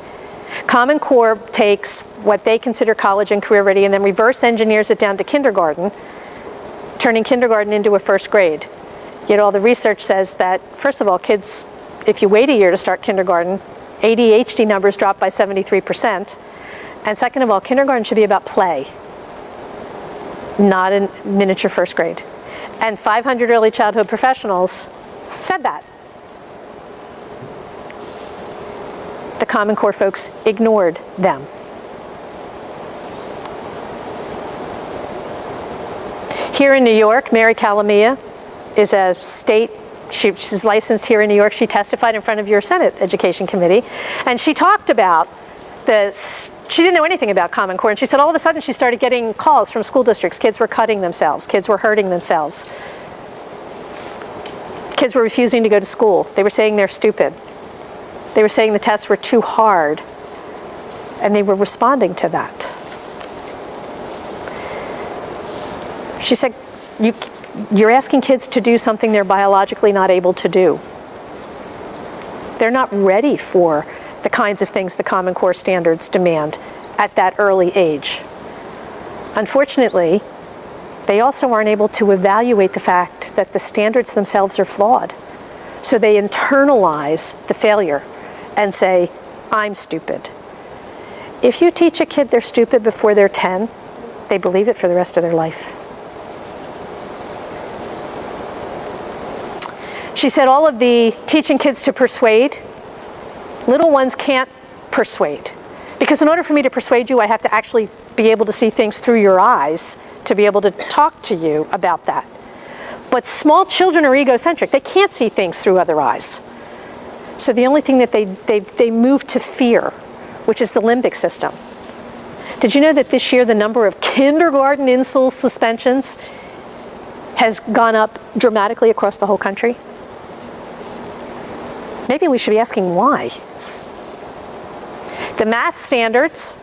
Common Core takes what they consider college and career ready and then reverse engineers it down to kindergarten, turning kindergarten into a first grade. Yet all the research says that, first of all, kids, if you wait a year to start kindergarten, ADHD numbers drop by 73%. And second of all, kindergarten should be about play, not a miniature first grade. And 500 early childhood professionals said that. The Common Core folks ignored them. Here in New York, Mary Calamia is a state. She's licensed here in New York. She testified in front of your Senate Education Committee, and she talked about she didn't know anything about Common Core, and she said all of a sudden she started getting calls from school districts. Kids were cutting themselves. Kids were hurting themselves. Kids were refusing to go to school. They were saying they're stupid. They were saying the tests were too hard, and they were responding to that. She said, you're asking kids to do something they're biologically not able to do. They're not ready for the kinds of things the Common Core standards demand at that early age. Unfortunately, they also aren't able to evaluate the fact that the standards themselves are flawed. So they internalize the failure and say, I'm stupid. If you teach a kid they're stupid before they're 10, they believe it for the rest of their life. She said all of the teaching kids to persuade, little ones can't persuade. Because in order for me to persuade you, I have to actually be able to see things through your eyes to be able to talk to you about that. But small children are egocentric. They can't see things through other eyes. So the only thing that they move to fear, which is the limbic system. Did you know that this year the number of kindergarten insult suspensions has gone up dramatically across the whole country? Maybe we should be asking why. The math standards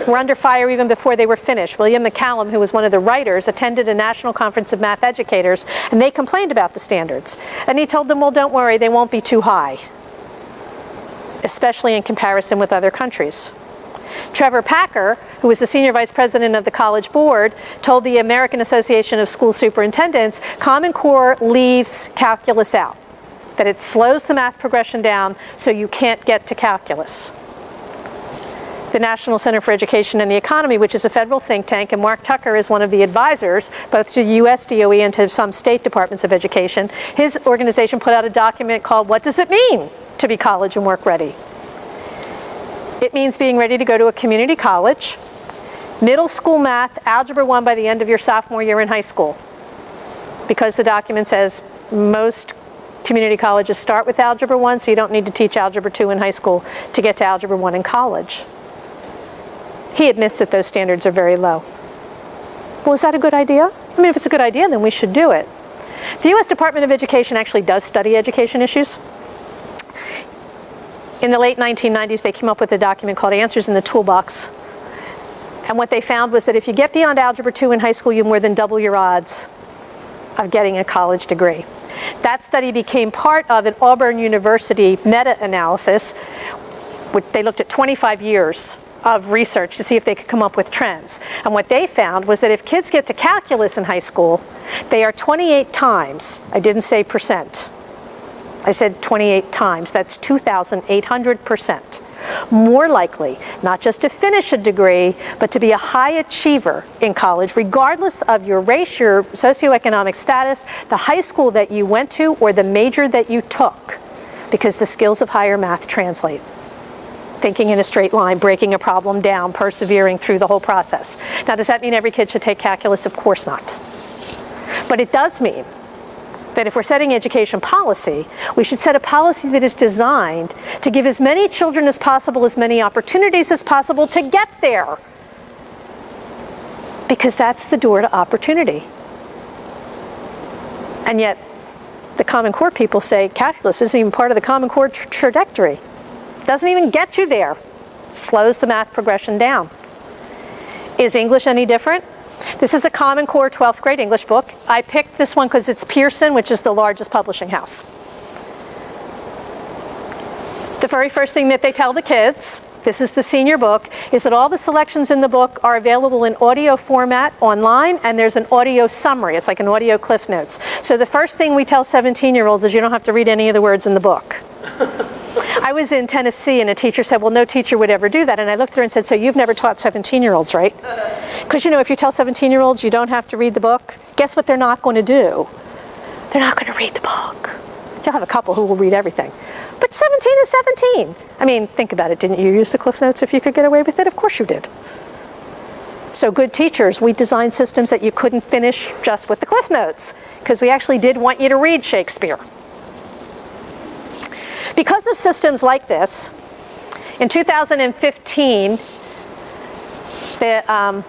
were under fire even before they were finished. William McCallum, who was one of the writers, attended a national conference of math educators, and they complained about the standards. And he told them, well, don't worry, they won't be too high, especially in comparison with other countries. Trevor Packer, who was the senior vice president of the College Board, told the American Association of School Superintendents, Common Core leaves calculus out, that it slows the math progression down so you can't get to calculus. The National Center for Education and the Economy, which is a federal think tank, and Mark Tucker is one of the advisors, both to the US DOE and to some state departments of education. His organization put out a document called, What Does It Mean to be College and Work Ready? It means being ready to go to a community college, middle school math, Algebra 1 by the end of your sophomore year in high school. Because the document says most community colleges start with Algebra 1, so you don't need to teach Algebra 2 in high school to get to Algebra 1 in college. He admits that those standards are very low. Well, is that a good idea? I mean, if it's a good idea, then we should do it. The U.S. Department of Education actually does study education issues. In the late 1990s, they came up with a document called Answers in the Toolbox. And what they found was that if you get beyond Algebra 2 in high school, you more than double your odds of getting a college degree. That study became part of an Auburn University meta-analysis, which they looked at 25 years of research to see if they could come up with trends. And what they found was that if kids get to calculus in high school, they are 28 times, I didn't say percent, I said 28 times, that's 2,800%, more likely not just to finish a degree, but to be a high achiever in college, regardless of your race, your socioeconomic status, the high school that you went to, or the major that you took, because the skills of higher math translate. Thinking in a straight line, breaking a problem down, persevering through the whole process. Now, does that mean every kid should take calculus? Of course not. But it does mean that if we're setting education policy, we should set a policy that is designed to give as many children as possible, as many opportunities as possible to get there. Because that's the door to opportunity. And yet, the Common Core people say calculus isn't even part of the Common Core trajectory. Doesn't even get you there. Slows the math progression down. Is English any different? This is a Common Core 12th grade English book. I picked this one because it's Pearson, which is the largest publishing house. The very first thing that they tell the kids, this is the senior book, is that all the selections in the book are available in audio format online, and there's an audio summary. It's like an audio Cliff Notes. So the first thing we tell 17-year-olds is you don't have to read any of the words in the book. I was in Tennessee, and a teacher said, well, no teacher would ever do that. And I looked at her and said, so you've never taught 17-year-olds, right? Because, you know, if you tell 17-year-olds you don't have to read the book, guess what they're not going to do? They're not going to read the book. You'll have a couple who will read everything. But 17 is 17. I mean, think about it. Didn't you use the Cliff Notes if you could get away with it? Of course you did. So good teachers, we designed systems that you couldn't finish just with the Cliff Notes, because we actually did want you to read Shakespeare. Because of systems like this, in 2015, the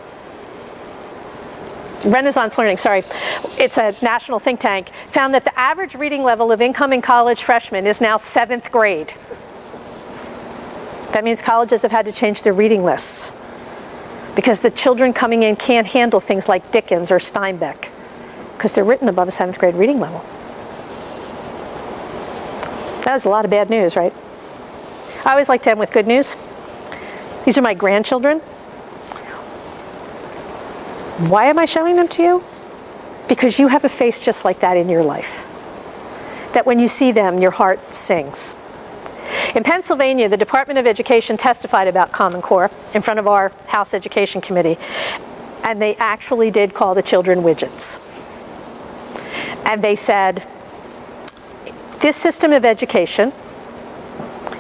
Renaissance Learning, it's a national think tank, found that the average reading level of incoming college freshmen is now 7th grade. That means colleges have had to change their reading lists because the children coming in can't handle things like Dickens or Steinbeck because they're written above a 7th grade reading level. That was a lot of bad news, right? I always like to end with good news. These are my grandchildren. Why am I showing them to you? Because you have a face just like that in your life. That when you see them, your heart sings. In Pennsylvania, the Department of Education testified about Common Core in front of our House Education Committee, and they actually did call the children widgets. And they said, this system of education,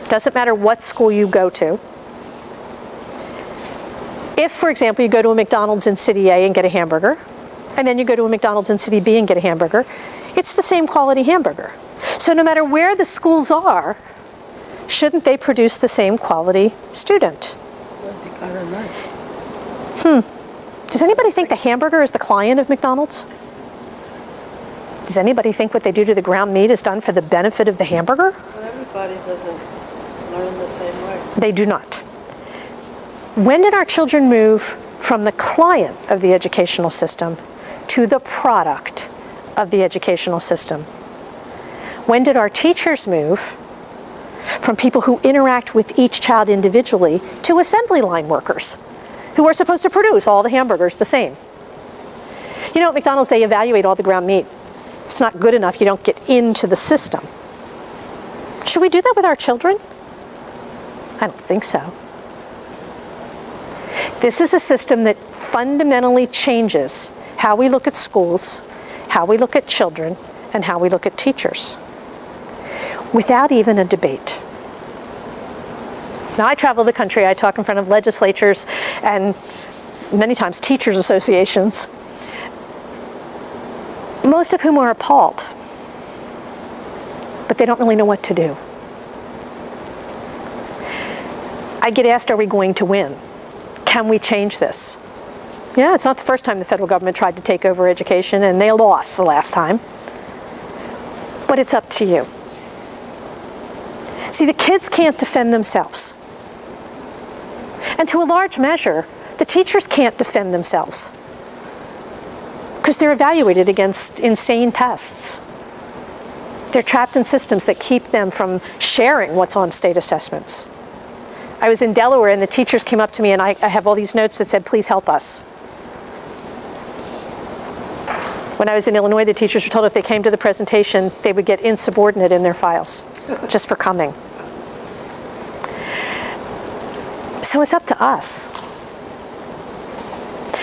doesn't matter what school you go to. If, for example, you go to a McDonald's in City A and get a hamburger, and then you go to a McDonald's in City B and get a hamburger, it's the same quality hamburger. So no matter where the schools are, shouldn't they produce the same quality student? That'd be kind of nice. Does anybody think the hamburger is the client of McDonald's? Does anybody think what they do to the ground meat is done for the benefit of the hamburger? Well, everybody doesn't learn the same way. They do not. When did our children move from the client of the educational system to the product of the educational system? When did our teachers move from people who interact with each child individually to assembly line workers who are supposed to produce all the hamburgers the same? You know, at McDonald's, they evaluate all the ground meat. If it's not good enough, you don't get into the system. Should we do that with our children? I don't think so. This is a system that fundamentally changes how we look at schools, how we look at children, and how we look at teachers, without even a debate. Now, I travel the country. I talk in front of legislatures and many times teachers' associations, most of whom are appalled, but they don't really know what to do. I get asked, are we going to win? Can we change this? Yeah, it's not the first time the federal government tried to take over education, and they lost the last time. But it's up to you. See, the kids can't defend themselves. And to a large measure, the teachers can't defend themselves because they're evaluated against insane tests. They're trapped in systems that keep them from sharing what's on state assessments. I was in Delaware and the teachers came up to me, and I have all these notes that said, please help us. When I was in Illinois, the teachers were told if they came to the presentation, they would get insubordinate in their files just for coming. So it's up to us.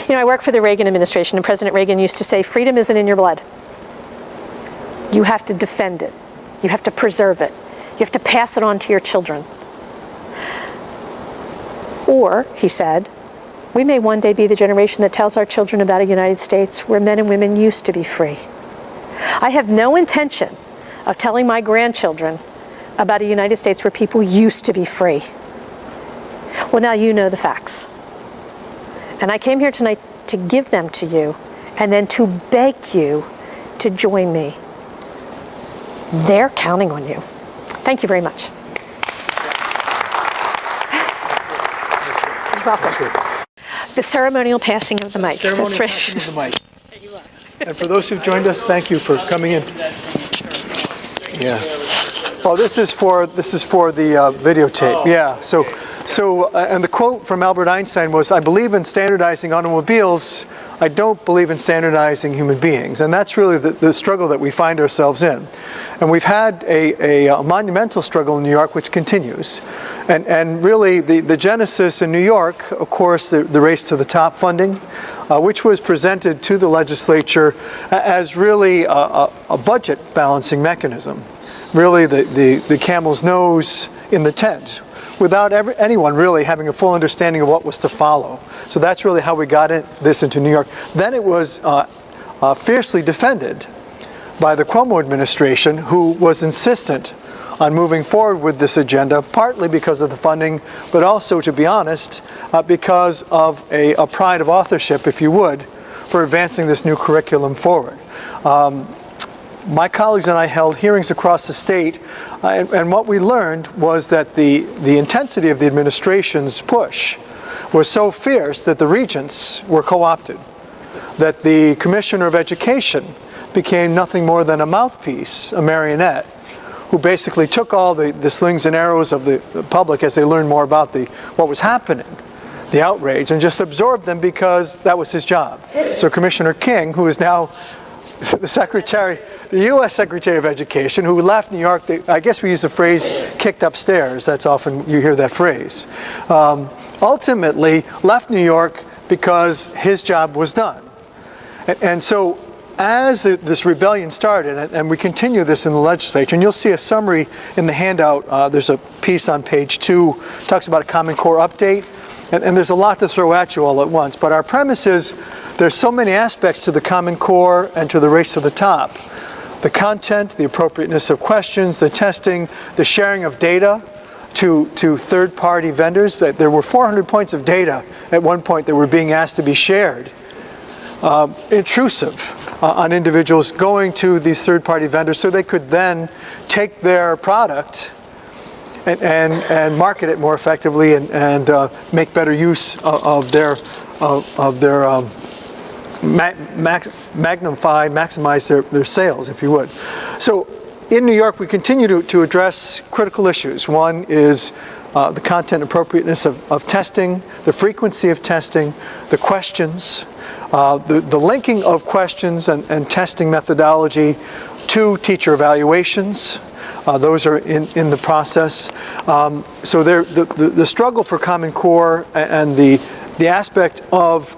You know, I work for the Reagan administration, and President Reagan used to say, freedom isn't in your blood. You have to defend it. You have to preserve it. You have to pass it on to your children. Or, he said, we may one day be the generation that tells our children about a United States where men and women used to be free. I have no intention of telling my grandchildren about a United States where people used to be free. Well, now you know the facts. And I came here tonight to give them to you and then to beg you to join me. They're counting on you. Thank you very much. You're welcome. The ceremonial passing of the mic. Ceremonial passing of the mic. And for those who've joined us, thank you for coming in. Yeah. Oh, this is for the videotape. Yeah. So, and the quote from Albert Einstein was, "I believe in standardizing automobiles. I don't believe in standardizing human beings." And that's really the struggle that we find ourselves in. And we've had a monumental struggle in New York, which continues. And really, the genesis in New York, of course, the race to the top funding, which was presented to the legislature as really a budget balancing mechanism. Really, the camel's nose in the tent, without anyone really having a full understanding of what was to follow. So that's really how we got this into New York. Then it was fiercely defended by the Cuomo administration, who was insistent on moving forward with this agenda, partly because of the funding, but also, to be honest, because of a pride of authorship, if you would, for advancing this new curriculum forward. My colleagues and I held hearings across the state, and what we learned was that the intensity of the administration's push was so fierce that the regents were co-opted, that the Commissioner of Education became nothing more than a mouthpiece, a marionette, who basically took all the slings and arrows of the public as they learned more about what was happening, the outrage, and just absorbed them because that was his job. So Commissioner King, who is now the U.S. Secretary of Education, who left New York, I guess we use the phrase kicked upstairs. That's often you hear that phrase. Ultimately left New York because his job was done. And so as this rebellion started, and we continue this in the legislature, and you'll see a summary in the handout. There's a piece on page 2, talks about a Common Core update, and there's a lot to throw at you all at once. But our premise is there's so many aspects to the Common Core and to the race to the top. The content, the appropriateness of questions, the testing, the sharing of data to third-party vendors. That there were 400 points of data at one point that were being asked to be shared. Intrusive on individuals going to these third-party vendors so they could then take their product and market it more effectively and make better use of their maximize their sales, if you would. So in New York, we continue to address critical issues. One is the content appropriateness of testing, the frequency of testing, the questions, the linking of questions and testing methodology to teacher evaluations. Those are in the process. So the struggle for Common Core and the aspect of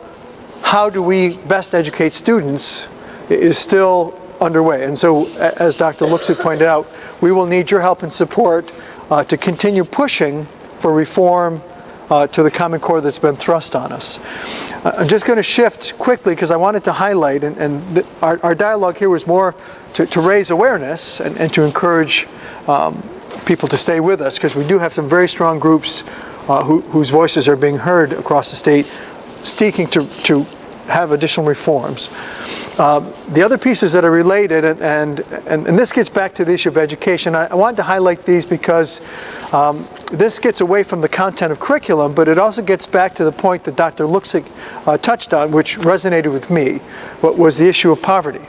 how do we best educate students is still underway. And so, as Dr. Luxig pointed out, we will need your help and support to continue pushing for reform to the Common Core that's been thrust on us. I'm just going to shift quickly because I wanted to highlight, our dialogue here was more to raise awareness and to encourage people to stay with us, because we do have some very strong groups whose voices are being heard across the state seeking to have additional reforms. The other pieces that are related, and this gets back to the issue of education, I wanted to highlight these because this gets away from the content of curriculum, but it also gets back to the point that Dr. Luxick touched on, which resonated with me, what was the issue of poverty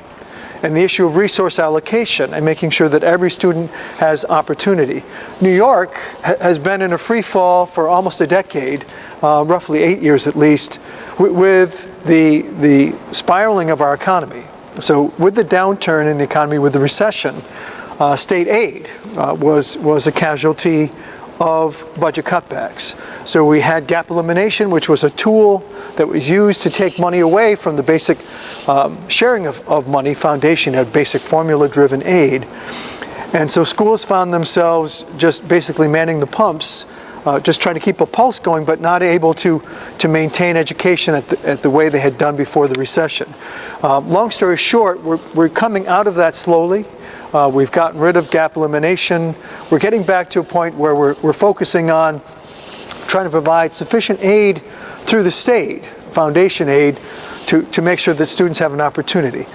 and the issue of resource allocation and making sure that every student has opportunity. New York has been in a free fall for almost a decade, roughly 8 years at least, with the spiraling of our economy. So with the downturn in the economy, with the recession, state aid was a casualty of budget cutbacks. So we had gap elimination, which was a tool that was used to take money away from the basic sharing of money foundation, had basic formula-driven aid. And so schools found themselves just basically manning the pumps, just trying to keep a pulse going, but not able to maintain education at the way they had done before the recession. Long story short, we're coming out of that slowly. We've gotten rid of gap elimination. We're getting back to a point where we're focusing on trying to provide sufficient aid through the state, foundation aid, to make sure that students have an opportunity.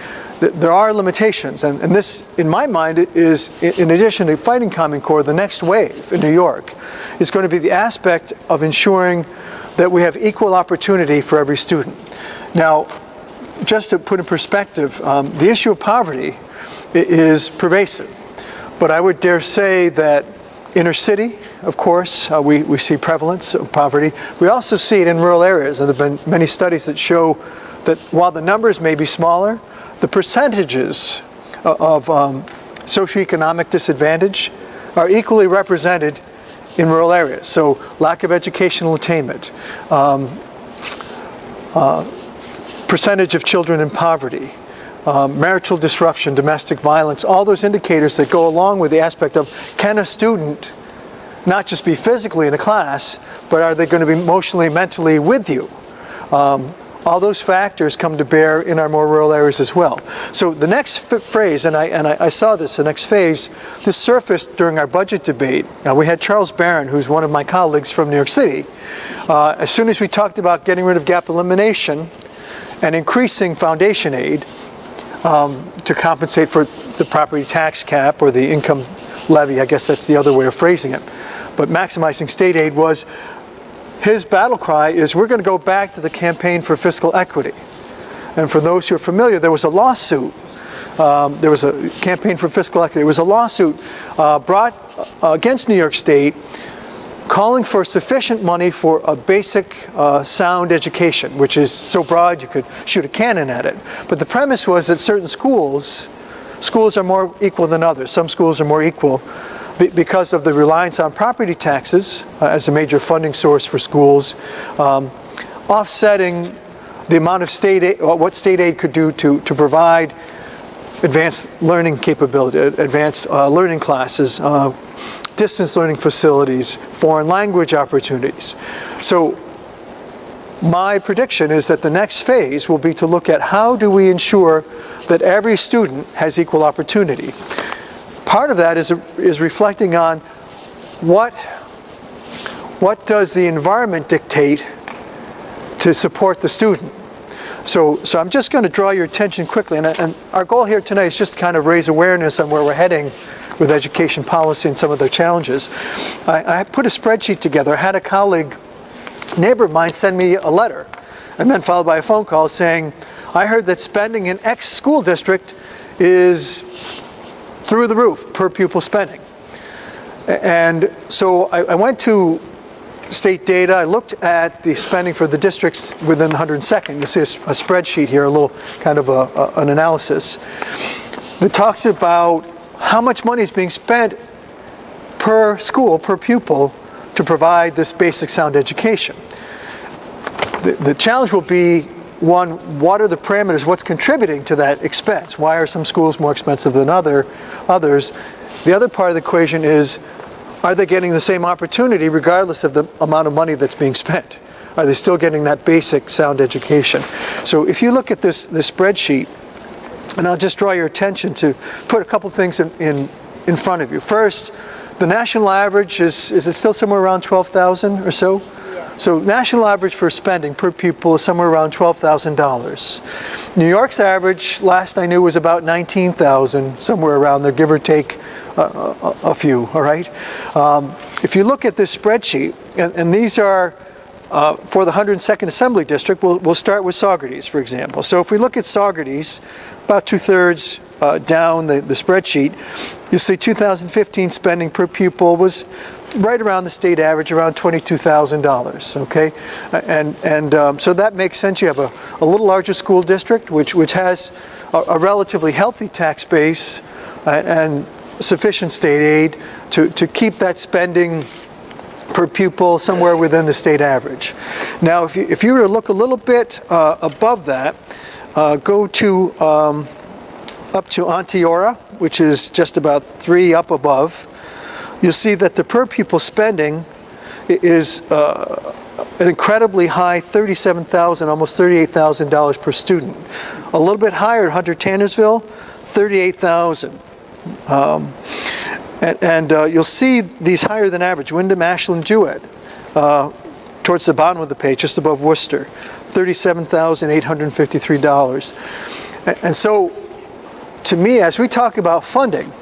There are limitations, and this, in my mind, is, in addition to fighting Common Core, the next wave in New York is going to be the aspect of ensuring that we have equal opportunity for every student. Now, just to put in perspective, the issue of poverty is pervasive, but I would dare say that inner city, of course, we see prevalence of poverty. We also see it in rural areas, and there have been many studies that show that while the numbers may be smaller, the percentages of socioeconomic disadvantage are equally represented in rural areas. So lack of educational attainment, percentage of children in poverty, marital disruption, domestic violence, all those indicators that go along with the aspect of, can a student not just be physically in a class, but are they going to be emotionally, mentally with you? All those factors come to bear in our more rural areas as well. So the next phrase, and I saw this, the next phase, this surfaced during our budget debate. We had Charles Barron, who's one of my colleagues from New York City. As soon as we talked about getting rid of gap elimination and increasing foundation aid to compensate for the property tax cap or the income levy, I guess that's the other way of phrasing it, but maximizing state aid was, his battle cry is, we're going to go back to the campaign for fiscal equity. And for those who are familiar, there was a lawsuit. There was a campaign for fiscal equity. It was a lawsuit brought against New York State calling for sufficient money for a basic sound education, which is so broad you could shoot a cannon at it. But the premise was that certain schools are more equal than others. Some schools are more equal because of the reliance on property taxes as a major funding source for schools, offsetting the amount of state aid, what state aid could do to provide advanced learning capability, advanced learning classes, distance learning facilities, foreign language opportunities. So my prediction is that the next phase will be to look at how do we ensure that every student has equal opportunity. Part of that is reflecting on what does the environment dictate to support the student. So I'm just going to draw your attention quickly, and our goal here tonight is just to kind of raise awareness on where we're heading with education policy and some of the challenges. I put a spreadsheet together. I had a colleague, neighbor of mine, send me a letter, and then followed by a phone call saying, I heard that spending in X school district is through the roof, per pupil spending. And so I went to state data. I looked at the spending for the districts within the 102nd. You'll see a spreadsheet here, a little kind of an analysis that talks about how much money is being spent per school, per pupil, to provide this basic sound education. The challenge will be, one, what are the parameters? What's contributing to that expense? Why are some schools more expensive than others? The other part of the equation is, are they getting the same opportunity regardless of the amount of money that's being spent? Are they still getting that basic sound education? So if you look at this spreadsheet, and I'll just draw your attention to put a couple things in front of you. First, the national average is it still somewhere around 12,000 or so? So national average for spending per pupil is somewhere around $12,000. New York's average, last I knew, was about 19,000, somewhere around there, give or take a few, all right? If you look at this spreadsheet, and these are for the 102nd Assembly District, we'll start with Saugerties, for example. So if we look at Saugerties, about 2/3 down the spreadsheet, you'll see 2015 spending per pupil was right around the state average, around $22,000, okay? So that makes sense. You have a little larger school district, which has a relatively healthy tax base and sufficient state aid to keep that spending per pupil somewhere within the state average. Now, if you were to look a little bit above that, go to up to Onteora, which is just about 3 up above, you'll see that the per pupil spending is an incredibly high $37,000, almost $38,000 per student. A little bit higher at Hunter-Tannersville, $38,000. You'll see these higher than average. Wyndham, Ashland, Jewett, towards the bottom of the page, just above Worcester, $37,853. And so, to me, as we talk about funding,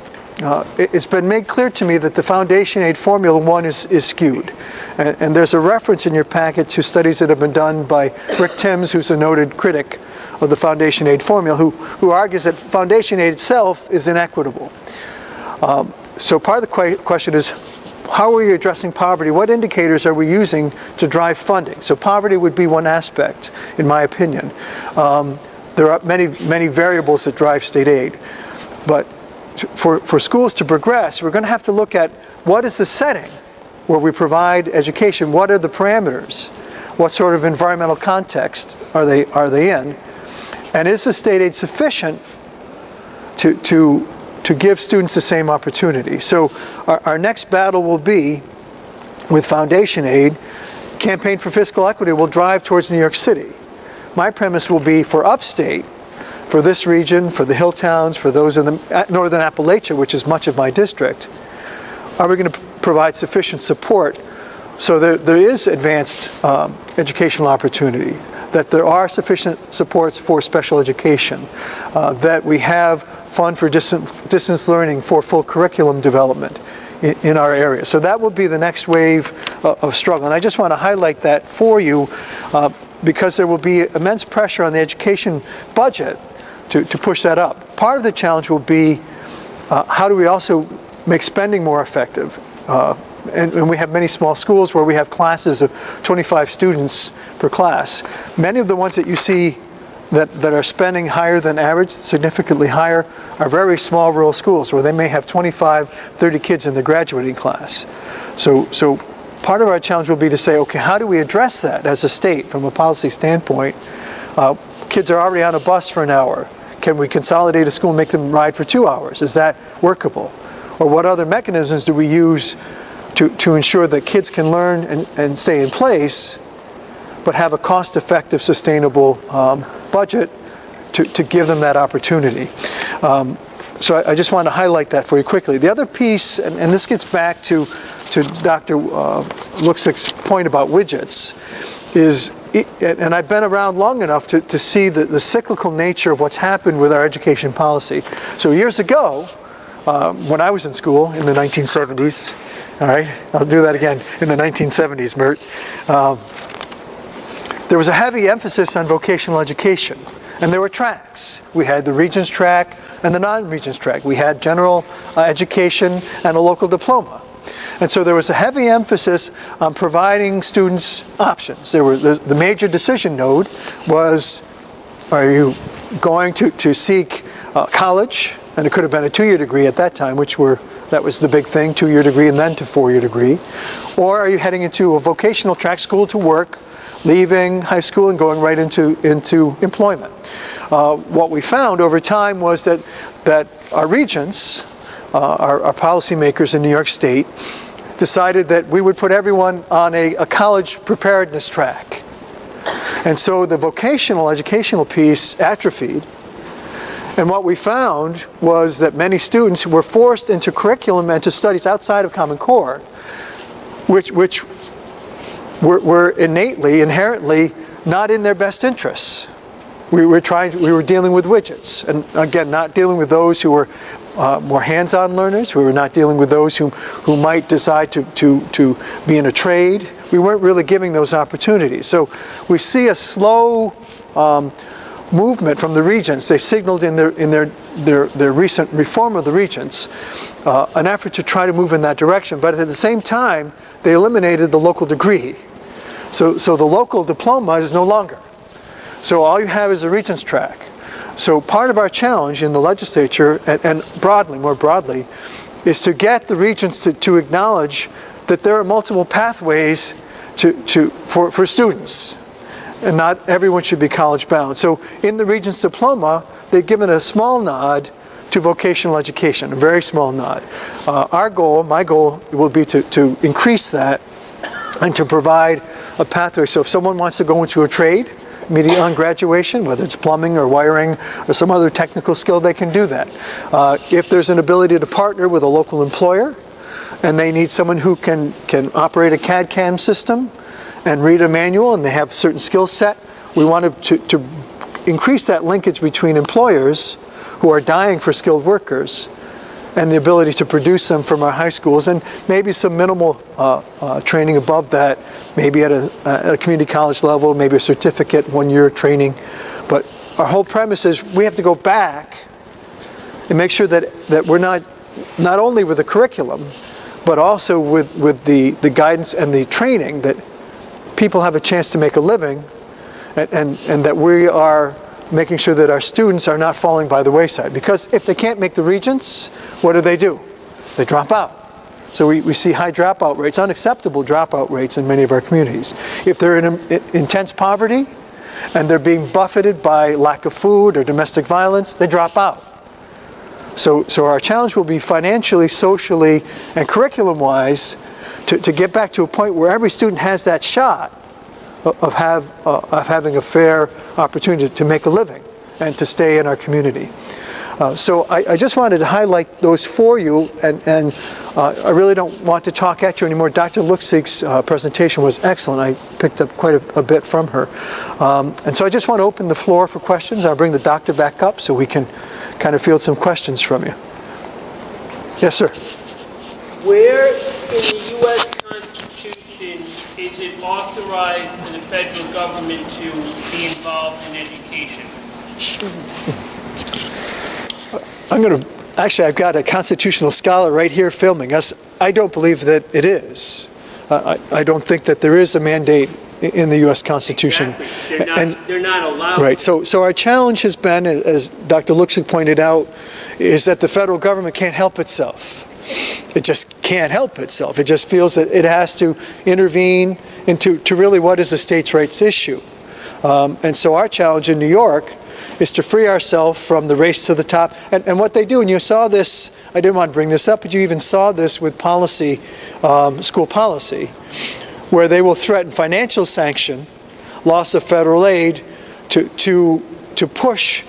it's been made clear to me that the foundation aid formula one is skewed. And there's a reference in your packet to studies that have been done by Rick Timms, who's a noted critic of the foundation aid formula, who argues that foundation aid itself is inequitable. So part of the question is, how are we addressing poverty? What indicators are we using to drive funding? So poverty would be one aspect, in my opinion. There are many variables that drive state aid. But for schools to progress, we're going to have to look at what is the setting where we provide education? What are the parameters? What sort of environmental context are they in? And is the state aid sufficient to give students the same opportunity? So our next battle will be with foundation aid. Campaign for Fiscal Equity will drive towards New York City. My premise will be for upstate, for this region, for the hill towns, for those in the northern Appalachia, which is much of my district, are we going to provide sufficient support so that there is advanced educational opportunity, that there are sufficient supports for special education, that we have fund for distance learning for full curriculum development in our area. So that will be the next wave of struggle. And I just want to highlight that for you because there will be immense pressure on the education budget to push that up. Part of the challenge will be how do we also make spending more effective? And we have many small schools where we have classes of 25 students per class. Many of the ones that you see that are spending higher than average, significantly higher, are very small rural schools where they may have 25, 30 kids in the graduating class. So part of our challenge will be to say, okay, how do we address that as a state from a policy standpoint? Kids are already on a bus for an hour. Can we consolidate a school and make them ride for 2 hours? Is that workable? Or what other mechanisms do we use to ensure that kids can learn and stay in place, but have a cost-effective, sustainable budget to give them that opportunity? So I just want to highlight that for you quickly. The other piece, and this gets back to Dr. Luksick's point about widgets, is, and I've been around long enough to see the cyclical nature of what's happened with our education policy. So years ago, when I was in school in the 1970s, all right, I'll do that again, in the 1970s, Mert, there was a heavy emphasis on vocational education, and there were tracks. We had the Regents track and the non-Regents track. We had general education and a local diploma. And so there was a heavy emphasis on providing students options. The major decision node was, are you going to seek college? And it could have been a 2-year degree at that time, that was the big thing, 2-year degree and then to 4-year degree. Or are you heading into a vocational track, school to work, leaving high school and going right into employment? What we found over time was that our regents, our policymakers in New York State, decided that we would put everyone on a college preparedness track. And so the vocational educational piece atrophied. And what we found was that many students were forced into curriculum and to studies outside of Common Core, which were innately, inherently not in their best interests. We were dealing with widgets, and again, not dealing with those who were more hands-on learners. We were not dealing with those who might decide to be in a trade. We weren't really giving those opportunities. So we see a slow movement from the regents. They signaled in their recent reform of the regents an effort to try to move in that direction, but at the same time, they eliminated the local degree. So the local diploma is no longer. So all you have is a regents track. So part of our challenge in the legislature, and more broadly, is to get the regents to acknowledge that there are multiple pathways for students, and not everyone should be college bound. So in the regents diploma, they've given a small nod to vocational education, a very small nod. My goal will be to increase that and to provide a pathway. So if someone wants to go into a trade immediately on graduation, whether it's plumbing or wiring or some other technical skill, they can do that. If there's an ability to partner with a local employer and they need someone who can operate a CAD/CAM system and read a manual and they have a certain skill set, we want to increase that linkage between employers who are dying for skilled workers and the ability to produce them from our high schools, and maybe some minimal training above that, maybe at a community college level, maybe a certificate, 1-year training. But our whole premise is we have to go back and make sure that we're not only with the curriculum, but also with the guidance and the training, that people have a chance to make a living, and that we are making sure that our students are not falling by the wayside. Because if they can't make the regents, what do? They drop out. So we see high dropout rates, unacceptable dropout rates in many of our communities. If they're in intense poverty and they're being buffeted by lack of food or domestic violence, they drop out. So our challenge will be financially, socially, and curriculum-wise to get back to a point where every student has that shot of having a fair opportunity to make a living and to stay in our community. So I just wanted to highlight those for you, and I really don't want to talk at you anymore. Dr. Luchsig's presentation was excellent. I picked up quite a bit from her. And so I just want to open the floor for questions. I'll bring the doctor back up so we can kind of field some questions from you. Yes, sir. Where in the U.S. Constitution is it authorized for the federal government to be involved in education? I've got a constitutional scholar right here filming us. I don't believe that it is. I don't think that there is a mandate in the U.S. Constitution. Exactly. They're not allowed. Right. So our challenge has been, as Dr. Luchsig pointed out, is that the federal government can't help itself. It just can't help itself. It just feels that it has to intervene into really what is a states' rights issue. And so our challenge in New York is to free ourselves from the race to the top. And what they do, and you saw this, I didn't want to bring this up, but you even saw this with policy, school policy, where they will threaten financial sanction, loss of federal aid, to push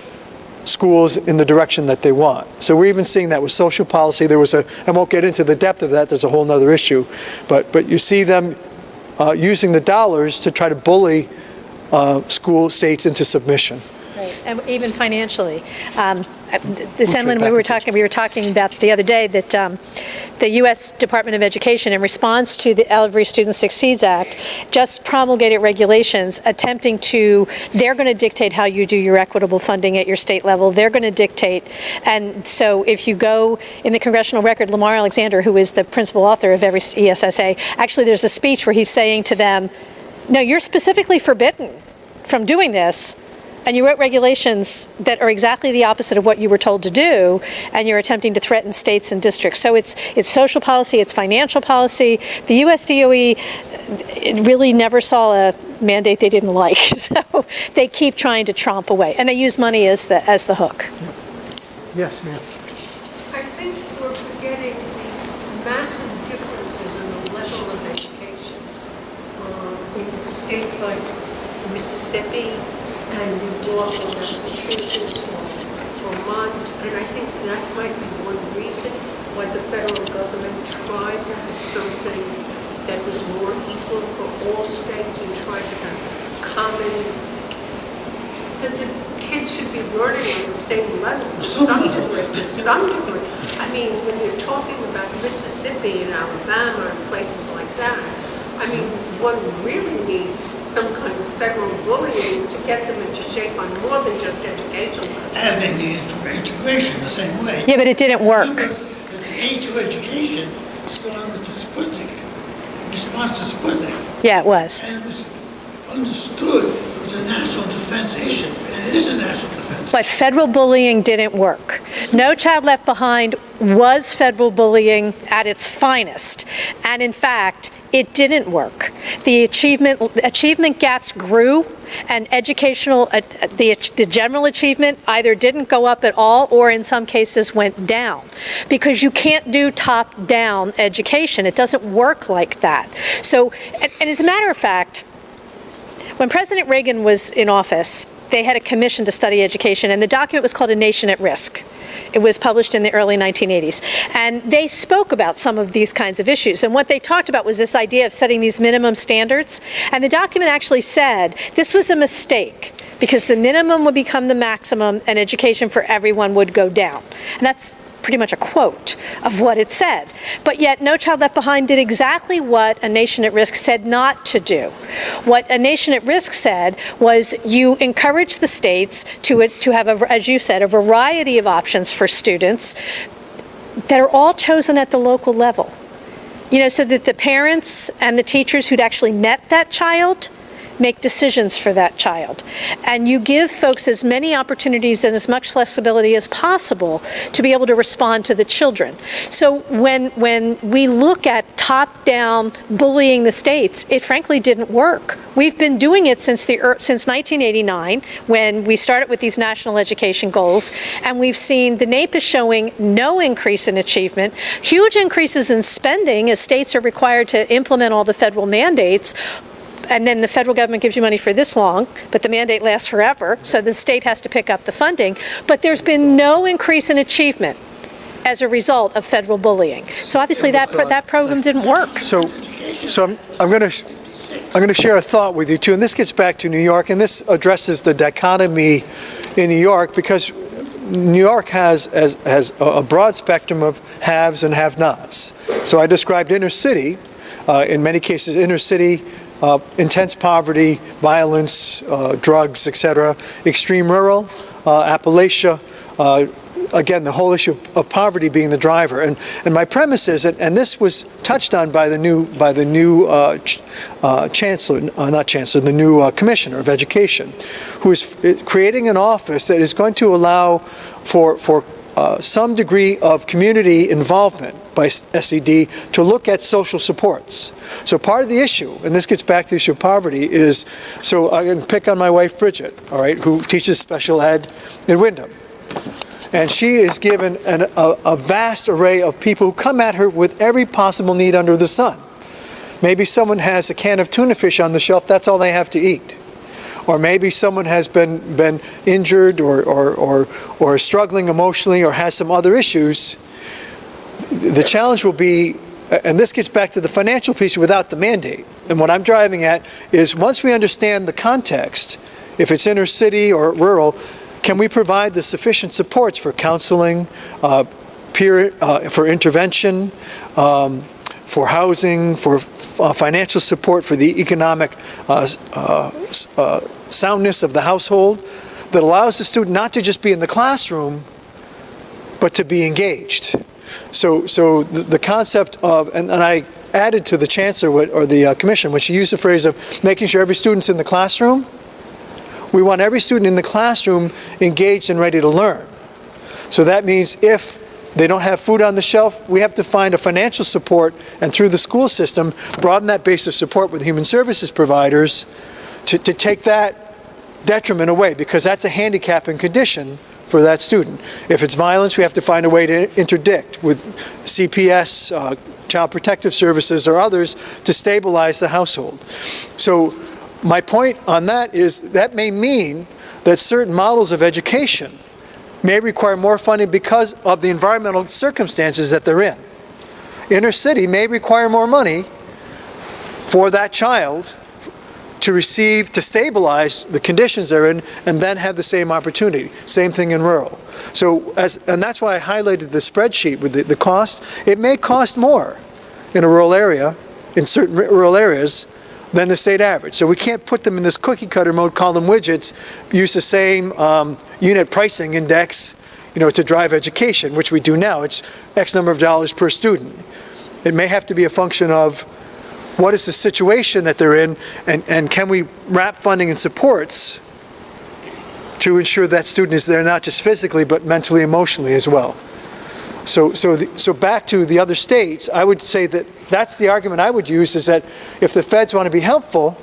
schools in the direction that they want. So we're even seeing that with social policy. There was I won't get into the depth of that, there's a whole other issue, but you see them using the dollars to try to bully school states into submission. Right, and even financially. Emlyn, we were talking about the other day that the U.S. Department of Education, in response to the Every Student Succeeds Act, just promulgated regulations attempting to, they're going to dictate how you do your equitable funding at your state level. They're going to dictate. And so if you go in the congressional record, Lamar Alexander, who is the principal author of Every ESSA, actually there's a speech where he's saying to them, no, you're specifically forbidden from doing this. And you wrote regulations that are exactly the opposite of what you were told to do, and you're attempting to threaten states and districts. So it's social policy, it's financial policy. The US DOE really never saw a mandate they didn't like, so they keep trying to tromp away, and they use money as the hook. Yes, ma'am. I think we're forgetting the massive differences in the in states like Mississippi and New York or Massachusetts or Vermont, and I think that might be one reason why the federal government tried to have something that was more equal for all states and tried to have common, that the kids should be learning on the same level to some degree. I mean, when you're talking about Mississippi and Alabama and places like that, I mean, one really needs some kind of federal bullying to get them into shape on more than just education. As they need for integration, the same way. Yeah, but it didn't work. Remember that the aid to education started with the Sputnik, response to Sputnik. Yeah, it was. And it was understood it was a national defense issue, and it is a national defense. But federal bullying didn't work. No Child Left Behind was federal bullying at its finest. And in fact, it didn't work. The achievement gaps grew, and the general achievement either didn't go up at all or in some cases went down, because you can't do top-down education. It doesn't work like that. So, and as a matter of fact, when President Reagan was in office, they had a commission to study education, and the document was called A Nation at Risk. It was published in the early 1980s. And they spoke about some of these kinds of issues. And what they talked about was this idea of setting these minimum standards. And the document actually said this was a mistake, because the minimum would become the maximum and education for everyone would go down. And that's pretty much a quote of what it said. But yet No Child Left Behind did exactly what A Nation at Risk said not to do. What A Nation at Risk said was you encourage the states to have, as you said, a variety of options for students that are all chosen at the local level. You know, so that the parents and the teachers who'd actually met that child make decisions for that child. And you give folks as many opportunities and as much flexibility as possible to be able to respond to the children. So when we look at top-down bullying the states, it frankly didn't work. We've been doing it since 1989, when we started with these national education goals, and we've seen the NAEP is showing no increase in achievement, huge increases in spending as states are required to implement all the federal mandates. And then the federal government gives you money for this long, but the mandate lasts forever, so the state has to pick up the funding. But there's been no increase in achievement as a result of federal bullying. So obviously that program didn't work. So I'm going to share a thought with you too, and this gets back to New York, and this addresses the dichotomy in New York, because New York has a broad spectrum of haves and have-nots. So I described inner city, in many cases inner city, intense poverty, violence, drugs, etc. Extreme rural, Appalachia, again, the whole issue of poverty being the driver. And my premise is, and this was touched on by the new the new commissioner of education, who is creating an office that is going to allow for some degree of community involvement by SED to look at social supports. So part of the issue, and this gets back to the issue of poverty, is, so I can pick on my wife Bridget, all right, who teaches special ed in Wyndham. And she is given a vast array of people who come at her with every possible need under the sun. Maybe someone has a can of tuna fish on the shelf, that's all they have to eat. Or maybe someone has been injured or struggling emotionally or has some other issues. The challenge will be, and this gets back to the financial piece without the mandate. And what I'm driving at is, once we understand the context, if it's inner city or rural, can we provide the sufficient supports for counseling, for intervention, for housing, for financial support, for the economic soundness of the household, that allows the student not to just be in the classroom, but to be engaged. So the concept of, and I added to the chancellor or the commission when she used the phrase of making sure every student's in the classroom. We want every student in the classroom engaged and ready to learn. So that means if they don't have food on the shelf, we have to find a financial support, and through the school system, broaden that base of support with human services providers to take that detriment away, because that's a handicapping condition for that student. If it's violence, we have to find a way to interdict with CPS, child protective services or others to stabilize the household. So my point on that is that may mean that certain models of education may require more funding because of the environmental circumstances that they're in. Inner city may require more money for that child to receive, to stabilize the conditions they're in, and then have the same opportunity. Same thing in rural. So, and that's why I highlighted the spreadsheet with the cost. It may cost more in a rural area, in certain rural areas, than the state average. So we can't put them in this cookie cutter mode, call them widgets, use the same unit pricing index, to drive education, which we do now. It's X number of dollars per student. It may have to be a function of what is the situation that they're in, and can we wrap funding and supports to ensure that student is there not just physically, but mentally, emotionally as well. So back to the other states, I would say that that's the argument I would use, is that if the feds want to be helpful,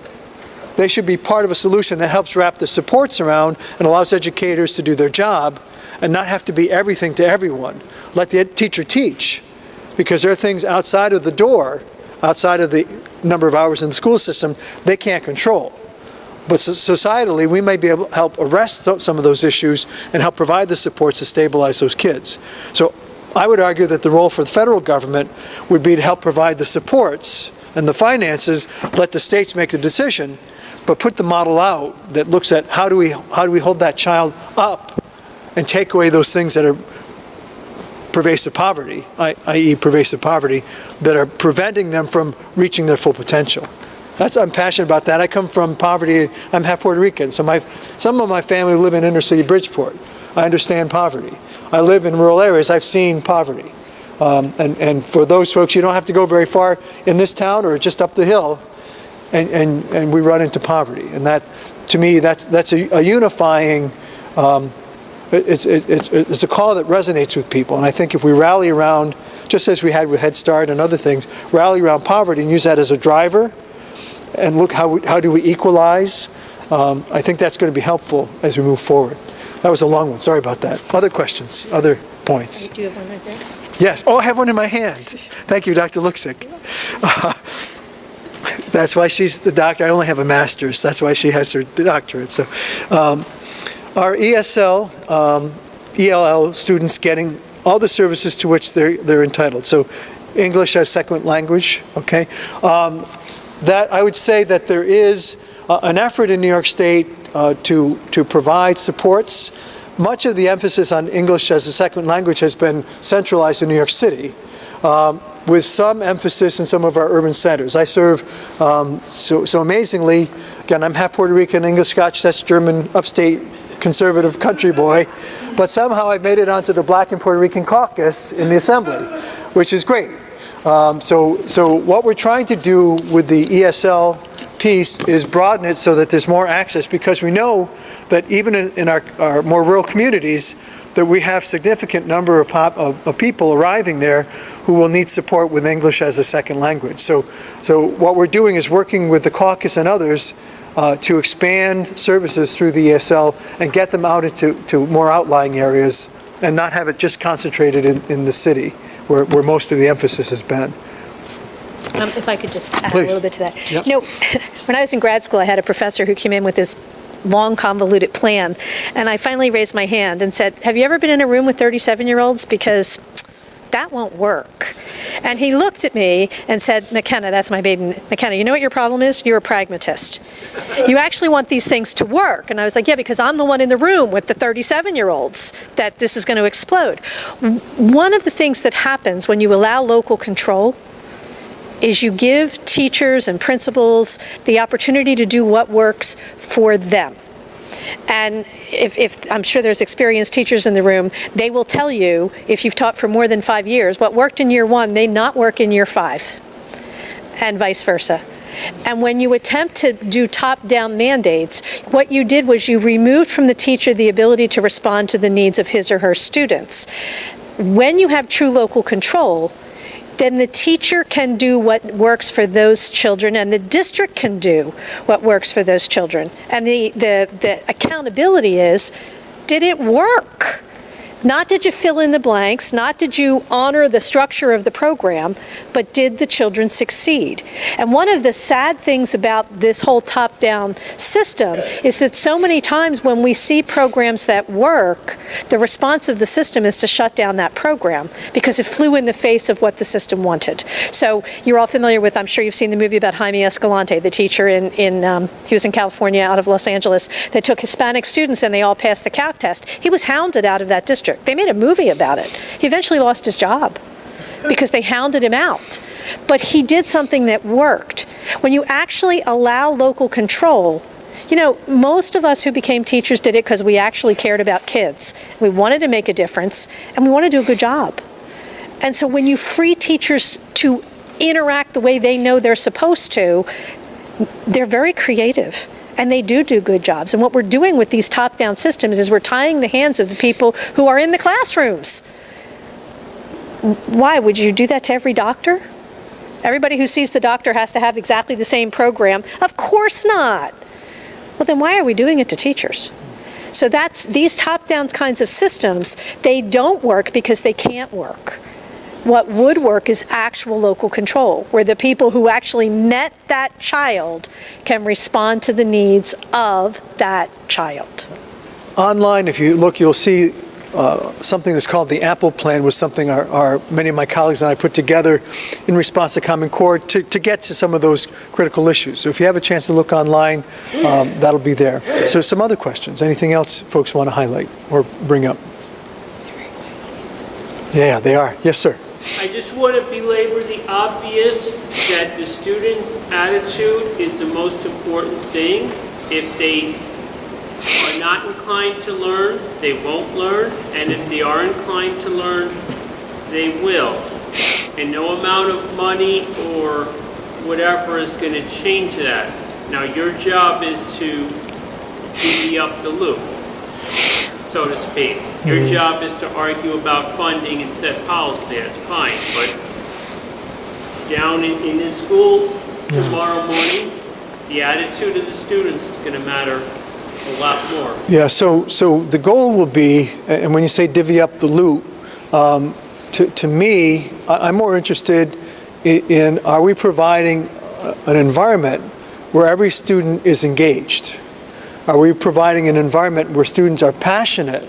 they should be part of a solution that helps wrap the supports around and allows educators to do their job and not have to be everything to everyone. Let the teacher teach, because there are things outside of the door, outside of the number of hours in the school system, they can't control. But societally, we may be able to help arrest some of those issues and help provide the supports to stabilize those kids. So I would argue that the role for the federal government would be to help provide the supports and the finances, let the states make a decision, but put the model out that looks at how do we hold that child up and take away those things that are pervasive poverty, i.e. pervasive poverty, that are preventing them from reaching their full potential. I'm passionate about that. I come from poverty. I'm half Puerto Rican, so some of my family live in inner city Bridgeport. I understand poverty. I live in rural areas. I've seen poverty. And for those folks, you don't have to go very far in this town or just up the hill, and we run into poverty. And that, to me, that's a unifying. It's a call that resonates with people, and I think if we rally around, just as we had with Head Start and other things, rally around poverty and use that as a driver, and look how do we equalize, I think that's going to be helpful as we move forward. That was a long one, sorry about that. Other questions, other points? Do you have one right there? Yes, oh, I have one in my hand. Thank you, Dr. Luksic. That's why she's the doctor. I only have a master's, that's why she has her doctorate. So, our ESL, ELL students getting all the services to which they're entitled. So English as second language, okay? That I would say that there is an effort in New York State to provide supports. Much of the emphasis on English as a second language has been centralized in New York City, with some emphasis in some of our urban centers. I serve, so amazingly, again, I'm half Puerto Rican, English, Scotch, Dutch, German, upstate, conservative country boy, but somehow I made it onto the Black and Puerto Rican caucus in the Assembly, which is great. So what we're trying to do with the ESL piece is broaden it so that there's more access, because we know that even in our more rural communities, that we have significant number of people arriving there who will need support with English as a second language. So what we're doing is working with the caucus and others to expand services through the ESL and get them out into more outlying areas and not have it just concentrated in the city where most of the emphasis has been. If I could just add Please. a little bit to that. Yep. When I was in grad school, I had a professor who came in with this long, convoluted plan, and I finally raised my hand and said, have you ever been in a room with 37-year-olds? Because that won't work. And he looked at me and said, McKenna, that's my baby, McKenna, you know what your problem is? You're a pragmatist. You actually want these things to work. And I was like, yeah, because I'm the one in the room with the 37-year-olds that this is going to explode. One of the things that happens when you allow local control is you give teachers and principals the opportunity to do what works for them. And if I'm sure there's experienced teachers in the room, they will tell you, if you've taught for more than 5 years, what worked in year 1 may not work in year 5, and vice versa. And when you attempt to do top-down mandates, what you did was you removed from the teacher the ability to respond to the needs of his or her students. When you have true local control, then the teacher can do what works for those children, and the district can do what works for those children. And the accountability is, did it work? Not did you fill in the blanks, not did you honor the structure of the program, but did the children succeed? And one of the sad things about this whole top-down system is that so many times when we see programs that work, the response of the system is to shut down that program because it flew in the face of what the system wanted. So you're all familiar with, I'm sure you've seen the movie about Jaime Escalante, the teacher he was in California out of Los Angeles that took Hispanic students and they all passed the calc test. He was hounded out of that district. They made a movie about it. He eventually lost his job because they hounded him out. But he did something that worked. When you actually allow local control, you know, most of us who became teachers did it because we actually cared about kids. We wanted to make a difference and we want to do a good job. And so when you free teachers to interact the way they know they're supposed to, they're very creative. And they do good jobs. And what we're doing with these top-down systems is we're tying the hands of the people who are in the classrooms. Why? Would you do that to every doctor? Everybody who sees the doctor has to have exactly the same program? Of course not. Well, then why are we doing it to teachers? So these top-down kinds of systems, they don't work because they can't work. What would work is actual local control, where the people who actually met that child can respond to the needs of that child. Online, if you look, you'll see something that's called the Apple Plan, was something many of my colleagues and I put together in response to Common Core to get to some of those critical issues. So if you have a chance to look online, that'll be there. So some other questions. Anything else folks want to highlight or bring up? Yeah, they are. Yes, sir. I just want to belabor the obvious that the student's attitude is the most important thing. If they are not inclined to learn, they won't learn. And if they are inclined to learn, they will. And no amount of money or whatever is going to change that. Now, your job is to divvy up the loop, so to speak. Your job is to argue about funding and set policy, that's fine. But down in this school tomorrow morning, the attitude of the students is going to matter a lot more. Yeah, so the goal will be, and when you say divvy up the loop, to me, I'm more interested in are we providing an environment where every student is engaged? Are we providing an environment where students are passionate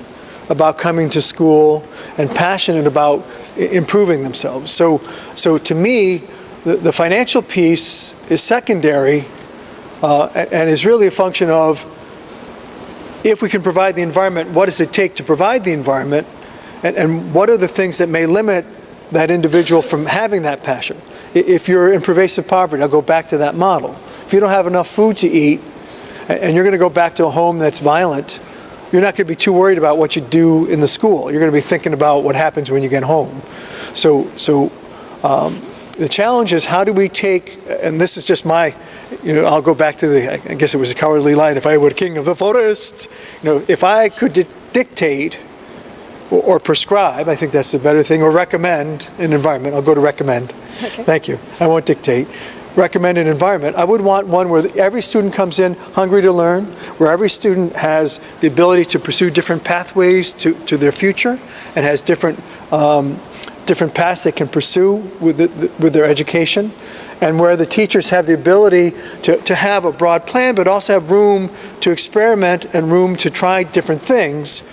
about coming to school and passionate about improving themselves? So to me, the financial piece is secondary and is really a function of if we can provide the environment, what does it take to provide the environment, and what are the things that may limit that individual from having that passion? If you're in pervasive poverty, I'll go back to that model. If you don't have enough food to eat, and you're going to go back to a home that's violent, you're not going to be too worried about what you do in the school. You're going to be thinking about what happens when you get home. So the challenge is how do we take, and this is just my, I'll go back to I guess it was a cowardly line, if I were king of the forest. If I could dictate or prescribe, I think that's the better thing, or recommend an environment. I'll go to recommend. Okay. Thank you. I won't dictate. Recommend an environment. I would want one where every student comes in hungry to learn, where every student has the ability to pursue different pathways to their future and has different paths they can pursue with their education, and where the teachers have the ability to have a broad plan but also have room to experiment and room to try different things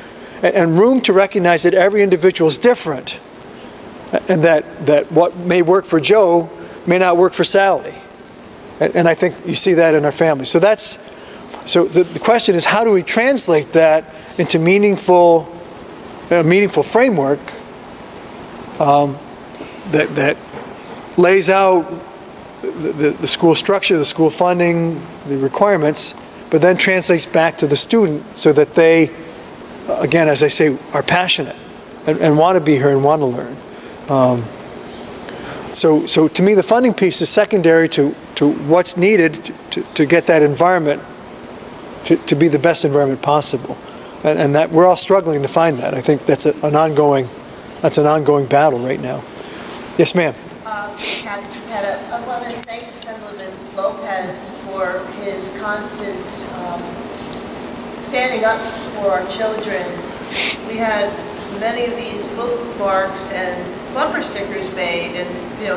and room to recognize that every individual is different and that what may work for Joe may not work for Sally. And I think you see that in our family. So the question is, how do we translate that into a meaningful framework that lays out the school structure, the school funding, the requirements, but then translates back to the student so that they, again, as I say, are passionate and want to be here and want to learn. So to me, the funding piece is secondary to what's needed to get that environment to be the best environment possible, and that we're all struggling to find that. I think that's an ongoing battle right now. Yes, ma'am. Kathy Cepeda. I want to thank Assemblyman Lopez for his constant standing up for our children. We had many of these bookmarks and bumper stickers made. And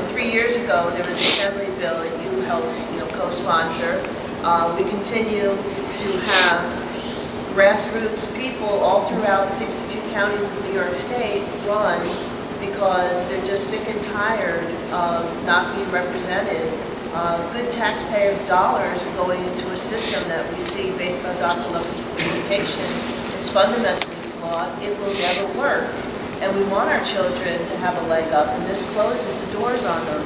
3 years ago, there was an assembly bill that you helped, co-sponsor. We continue to have grassroots people all throughout 62 counties of New York State run because they're just sick and tired of not being represented. Good taxpayers' dollars are going into a system that we see based on Dr. Lux's presentation is fundamentally flawed. It will never work. And we want our children to have a leg up, and this closes the doors on them.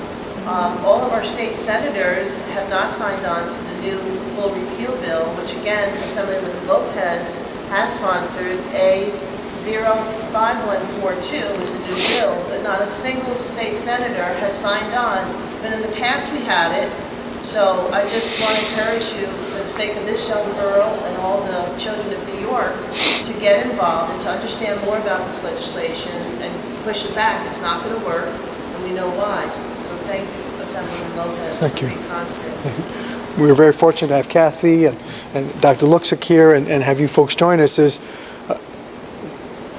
All of our state senators have not signed on to the new full repeal bill, which again, Assemblyman Lopez has sponsored. A 05142 is the new bill, but not a single state senator has signed on. But in the past we had it, so I just want to encourage you, for the sake of this young girl and all the children of New York, to get involved and to understand more about this legislation and push it back. It's not going to work, and we know why. So thank you, Assemblyman Lopez, Thank for you. being constant. We were very fortunate to have Kathy and Dr. Luxick here and have you folks join us.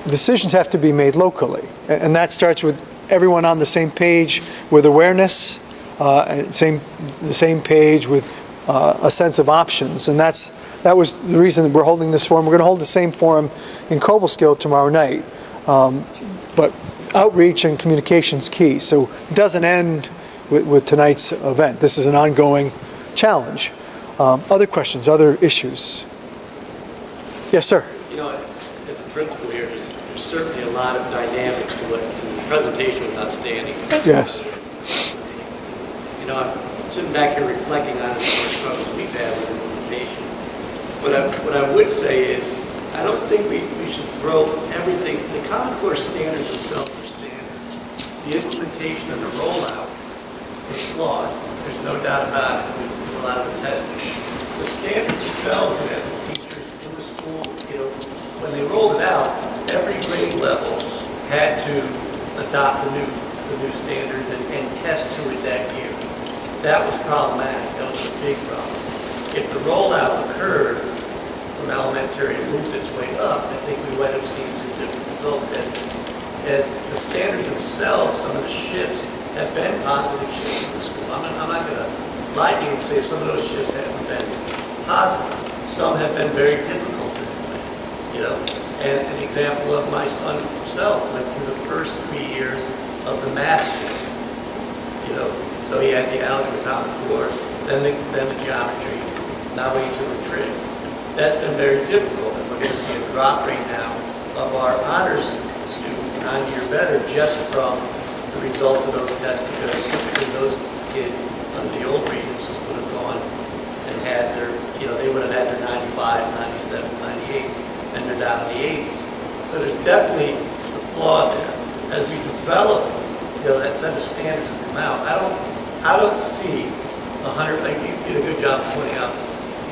Decisions have to be made locally, and that starts with everyone on the same page with awareness, and the same page with a sense of options, and that was the reason that we're holding this forum. We're going to hold the same forum in Cobleskill tomorrow night, but outreach and communication is key. So it doesn't end with tonight's event. This is an ongoing challenge. Other questions, other issues? Yes, sir. As a principal here, there's certainly a lot of dynamics to it. And the presentation was outstanding. Yes. I'm sitting back here reflecting on the struggles we've had with implementation. What I would say is, I don't think we should throw everything. The Common Core standards themselves are standards. The implementation and the rollout is flawed. There's no doubt about it. There's a lot of testing. The standards themselves, and as the teachers in the school, when they rolled it out, every grade level had to adopt the new standards and test to it that year. That was problematic. That was a big problem. If the rollout occurred from elementary and moved its way up, I think we might have seen some different results. As the standards themselves, some of the shifts have been positive shifts in the school. I'm not going to lie to you and say some of those shifts haven't been positive. Some have been very difficult to implement, And an example of my son himself went through the first 3 years of the math shift, So he had the algebra Common Core, then the geometry, now into the trig. That's been very difficult, and we're going to see a drop right now of our honors students 9 year better just from the results of those tests, because typically those kids under the old regents would have gone and had their, they would have had their 95, 97, 98, and they're down in the 80s. So there's definitely a flaw there. As we develop, that set of standards that come out, I don't see 100, like you did a good job pointing out,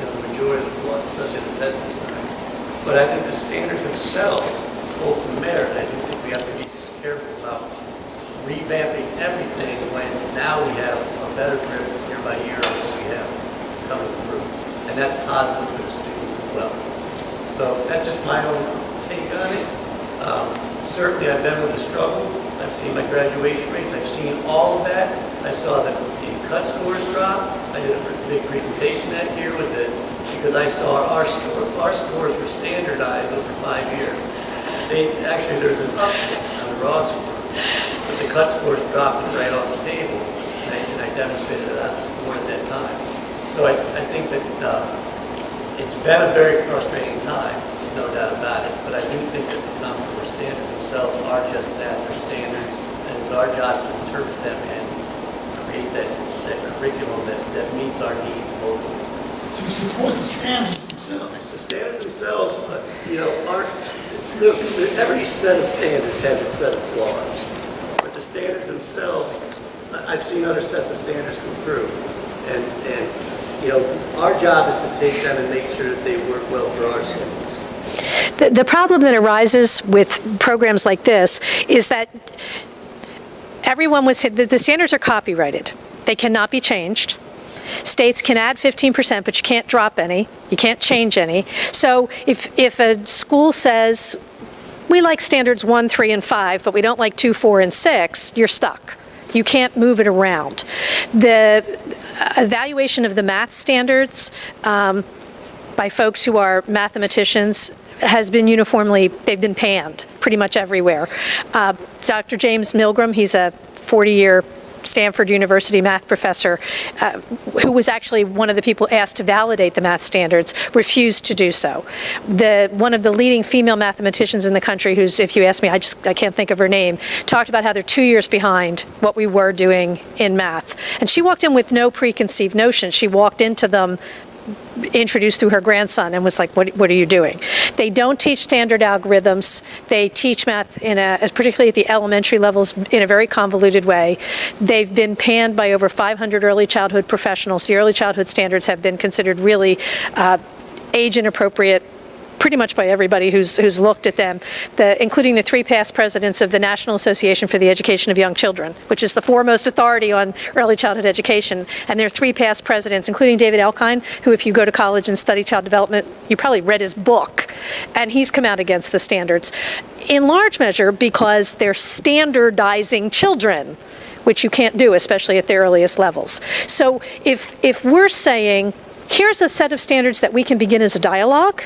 the majority of the flaws, especially in the testing side. But I think the standards themselves hold some merit. I do think we have to be careful about revamping everything when now we have a better grip year by year on what we have coming through. And that's positive for the students as well. So that's just my own take on it. Certainly I've been with the struggle. I've seen my graduation rates. I've seen all of that. I saw the cut scores drop. I did a big presentation that year because I saw our scores were standardized over 5 years. There's an uptick on the raw score, but the cut scores dropped right off the table, and I demonstrated that to the board at that time. So I think that it's been a very frustrating time, no doubt about it, but I do think that the Common Core standards themselves are just that, they're standards, and it's our job to interpret them and create that curriculum that meets our needs locally. So you support the standards themselves? The standards themselves, every set of standards has its set of flaws, but the standards themselves, I've seen other sets of standards come through, and our job is to take them and make sure that they work well for our students. The problem that arises with programs like this is that the standards are copyrighted. They cannot be changed. States can add 15%, but you can't drop any. You can't change any. So if a school says, we like standards 1, 3, and 5, but we don't like 2, 4, and 6, you're stuck. You can't move it around. The evaluation of the math standards by folks who are mathematicians has been uniformly, they've been panned pretty much everywhere. Dr. James Milgram, he's a 40-year Stanford University math professor, who was actually one of the people asked to validate the math standards, refused to do so. One of the leading female mathematicians in the country, who's, if you ask me, I can't think of her name, talked about how they're 2 years behind what we were doing in math. And she walked in with no preconceived notion. She walked into them introduced through her grandson and was like, what are you doing? They don't teach standard algorithms. They teach math, particularly at the elementary levels, in a very convoluted way. They've been panned by over 500 early childhood professionals. The early childhood standards have been considered really age inappropriate pretty much by everybody who's looked at them, including the 3 past presidents of the National Association for the Education of Young Children, which is the foremost authority on early childhood education. And there are 3 past presidents, including David Elkind, who, if you go to college and study child development, you probably read his book, and he's come out against the standards, in large measure because they're standardizing children, which you can't do, especially at the earliest levels. So if we're saying, here's a set of standards that we can begin as a dialogue,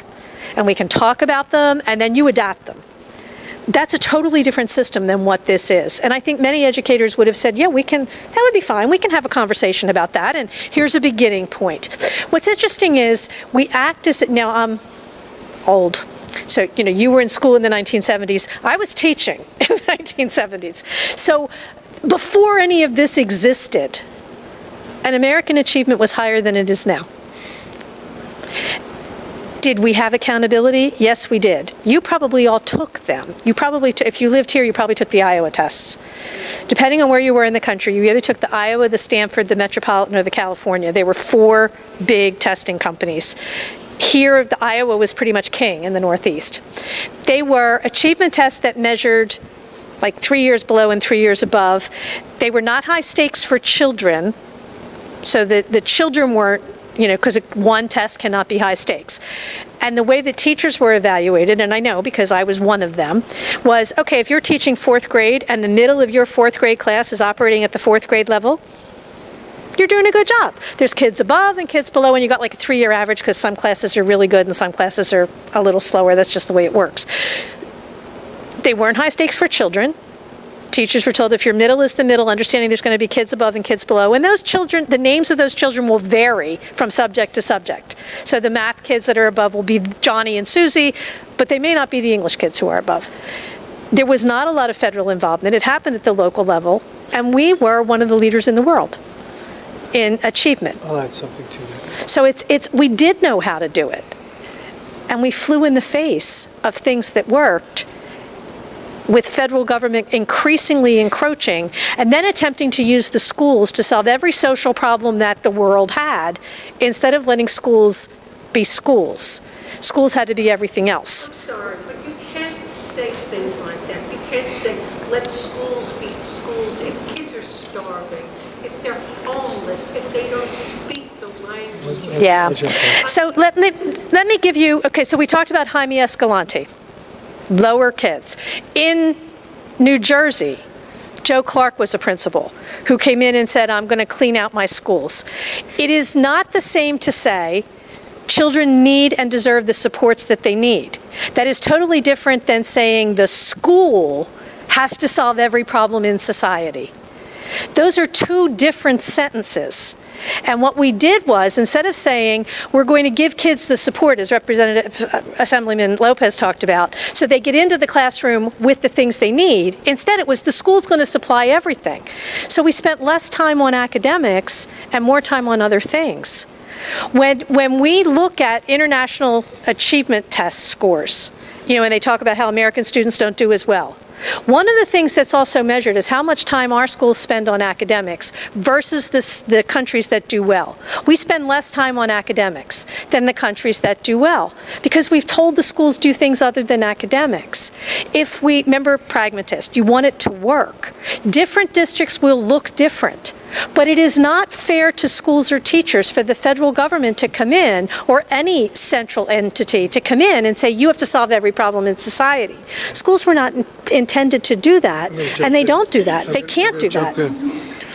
and we can talk about them, and then you adapt them. That's a totally different system than what this is. And I think many educators would have said, yeah, that would be fine. We can have a conversation about that, and here's a beginning point. What's interesting is we act as, now I'm old. So, you were in school in the 1970s. I was teaching in the 1970s. So before any of this existed, an American achievement was higher than it is now. Did we have accountability? Yes, we did. You probably all took them. If you lived here, you probably took the Iowa tests. Depending on where you were in the country, you either took the Iowa, the Stanford, the Metropolitan, or the California. There were 4 big testing companies. Here, the Iowa was pretty much king in the Northeast. They were achievement tests that measured like 3 years below and 3 years above. They were not high stakes for children, so the children weren't, because one test cannot be high stakes. And the way that teachers were evaluated, and I know because I was one of them, was, okay, if you're teaching 4th grade and the middle of your 4th grade class is operating at the 4th grade level, you're doing a good job. There's kids above and kids below, and you got like a 3-year average because some classes are really good and some classes are a little slower. That's just the way it works. They weren't high stakes for children. Teachers were told if your middle is the middle, understanding there's going to be kids above and kids below. And those children, the names of those children will vary from subject to subject. So the math kids that are above will be Johnny and Susie, but they may not be the English kids who are above. There was not a lot of federal involvement. It happened at the local level, and we were one of the leaders in the world in achievement. I'll add something to that. So we did know how to do it, and we flew in the face of things that worked, with federal government increasingly encroaching, and then attempting to use the schools to solve every social problem that the world had, instead of letting schools be schools. Schools had to be everything else. I'm sorry, but you can't say things like that. You can't say, let schools be schools if kids are starving, if they're homeless, if they don't speak the language. Yeah. So let me give you, okay, so we talked about Jaime Escalante. Lower kids. In New Jersey, Joe Clark was a principal who came in and said, I'm going to clean out my schools. It is not the same to say children need and deserve the supports that they need. That is totally different than saying the school has to solve every problem in society. Those are 2 different sentences. And what we did was, instead of saying, we're going to give kids the support, as Assemblyman Lopez talked about, so they get into the classroom with the things they need, instead it was the school's going to supply everything. So we spent less time on academics and more time on other things. When we look at international achievement test scores, and they talk about how American students don't do as well, One of the things that's also measured is how much time our schools spend on academics versus the countries that do well. We spend less time on academics than the countries that do well because we've told the schools do things other than academics. If we, remember pragmatist, you want it to work. Different districts will look different. But it is not fair to schools or teachers for the federal government to come in, or any central entity to come in and say, you have to solve every problem in society. Schools were not intended to do that, and they don't do that. They can't do that.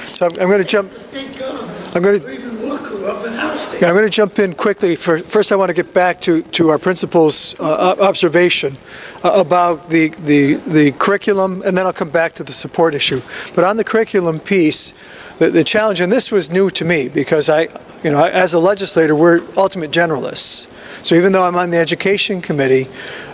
So I'm going to jump. State government, I'm going to. or even more corrupt than our state. Yeah, I'm going to jump in quickly. First, I want to get back to our principal's observation about the curriculum, and then I'll come back to the support issue. But on the curriculum piece, the challenge, and this was new to me because as a legislator, we're ultimate generalists. So even though I'm on the education committee,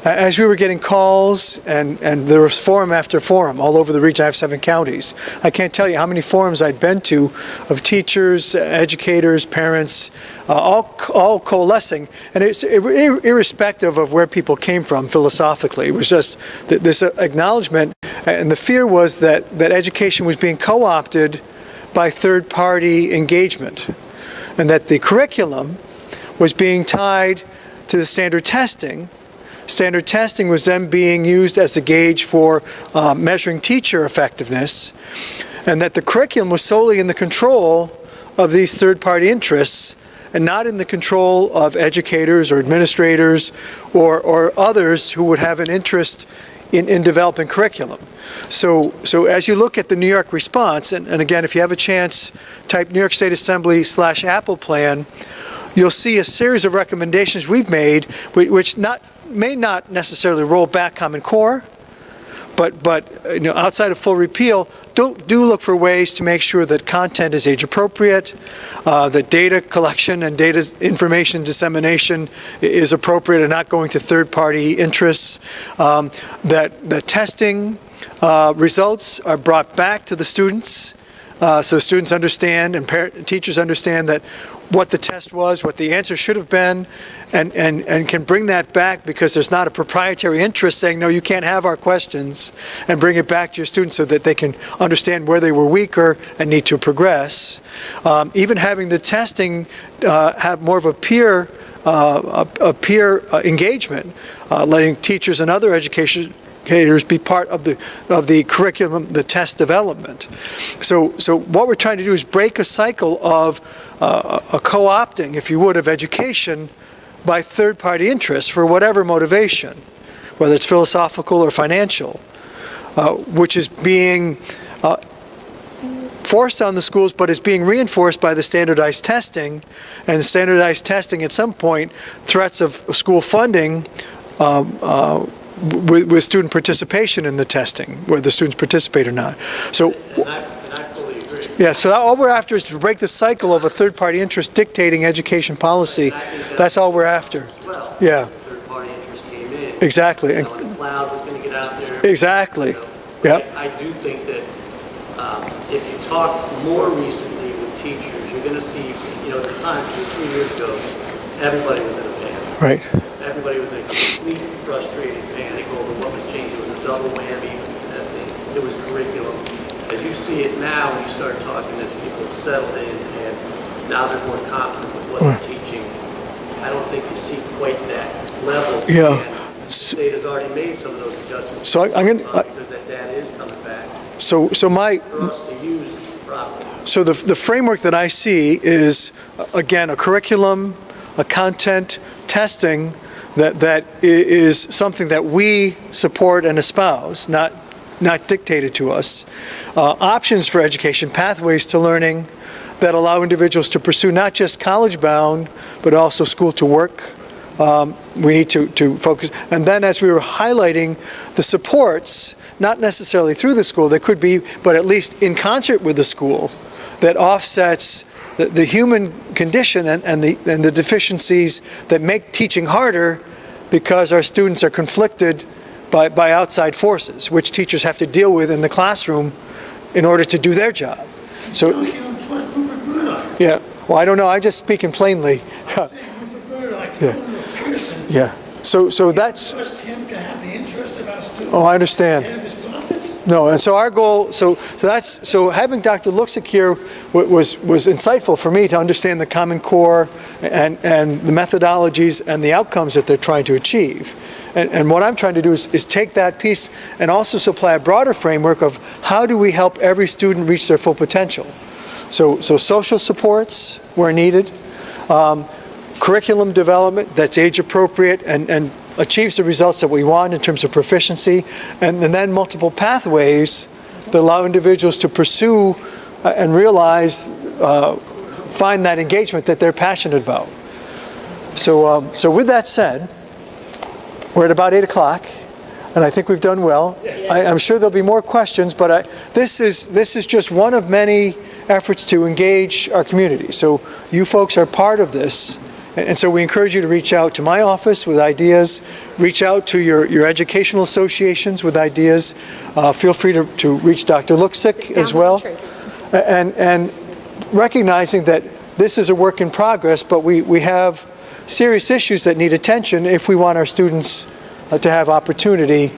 as we were getting calls, and there was forum after forum all over the region, I have 7 counties. I can't tell you how many forums I'd been to of teachers, educators, parents, all coalescing. And it's irrespective of where people came from philosophically. It was just this acknowledgement, and the fear was that education was being co-opted by third-party engagement, and that the curriculum was being tied to the standard testing. Standard testing was then being used as a gauge for measuring teacher effectiveness, and that the curriculum was solely in the control of these third-party interests and not in the control of educators or administrators or others who would have an interest in developing curriculum. So as you look at the New York response, and again, if you have a chance, type New York State Assembly /Apple plan, you'll see a series of recommendations we've made, which may not necessarily roll back Common Core, but outside of full repeal, do look for ways to make sure that content is age appropriate, that data collection and data information dissemination is appropriate and not going to third-party interests, that the testing results are brought back to the students, so students understand and teachers understand that what the test was, what the answer should have been, and can bring that back because there's not a proprietary interest saying, no, you can't have our questions, and bring it back to your students so that they can understand where they were weaker and need to progress. Even having the testing have more of a peer engagement, letting teachers and other educators be part of the curriculum, the test development. So what we're trying to do is break a cycle of a co-opting, if you would, of education by third-party interests for whatever motivation, whether it's philosophical or financial, which is being forced on the schools, but is being reinforced by the standardized testing, and the standardized testing at some point threats of school funding with student participation in the testing, whether students participate or not. So, And I fully agree. yeah, so all we're after is to break the cycle of a third-party interest dictating education policy. That's all we're after. Well, Yeah, third-party interest came in. exactly. And When the cloud was going to get out there. exactly. Yep. I do think that if you talk more recently with teachers, you're going to see, at the time, 2-3 years ago, everybody was in a panic. Right. Everybody was in a complete frustrated panic over what was changing. It was a double whammy, it was testing, it was curriculum. As you see it now, when you start talking as people have settled in and now they're more confident with what they're teaching, I don't think you see quite that level. Yeah. And the state has already made some of those adjustments. So I'm going to. Because that data is coming back So my. for us to use properly. So the framework that I see is, again, a curriculum, a content, testing that is something that we support and espouse, not dictated to us. Options for education, pathways to learning that allow individuals to pursue not just college-bound, but also school to work. We need to focus. And then as we were highlighting the supports, not necessarily through the school, they could be, but at least in concert with the school, that offsets the human condition and the deficiencies that make teaching harder because our students are conflicted by outside forces, which teachers have to deal with in the classroom in order to do their job. So, Don't you don't trust Rupert Murdoch? yeah, well, I don't know, I'm just speaking plainly. Saying Rupert Murdoch, Yeah. Pearson, Yeah, so that's, trust him to have the interest of our students. oh, I understand. Head of his office. No, and so our goal, so having Dr. Luxick here was insightful for me to understand the Common Core and the methodologies and the outcomes that they're trying to achieve. And what I'm trying to do is take that piece and also supply a broader framework of how do we help every student reach their full potential. So social supports where needed, curriculum development that's age appropriate and achieves the results that we want in terms of proficiency, and then multiple pathways that allow individuals to pursue and realize, find that engagement that they're passionate about. So with that said, we're at about 8 o'clock, and I think we've done well. I'm sure there'll be more questions, but this is just one of many efforts to engage our community. So you folks are part of this. And so we encourage you to reach out to my office with ideas, reach out to your educational associations with ideas. Feel free to reach Dr. Luxick as well. And recognizing that this is a work in progress, but we have serious issues that need attention if we want our students to have opportunity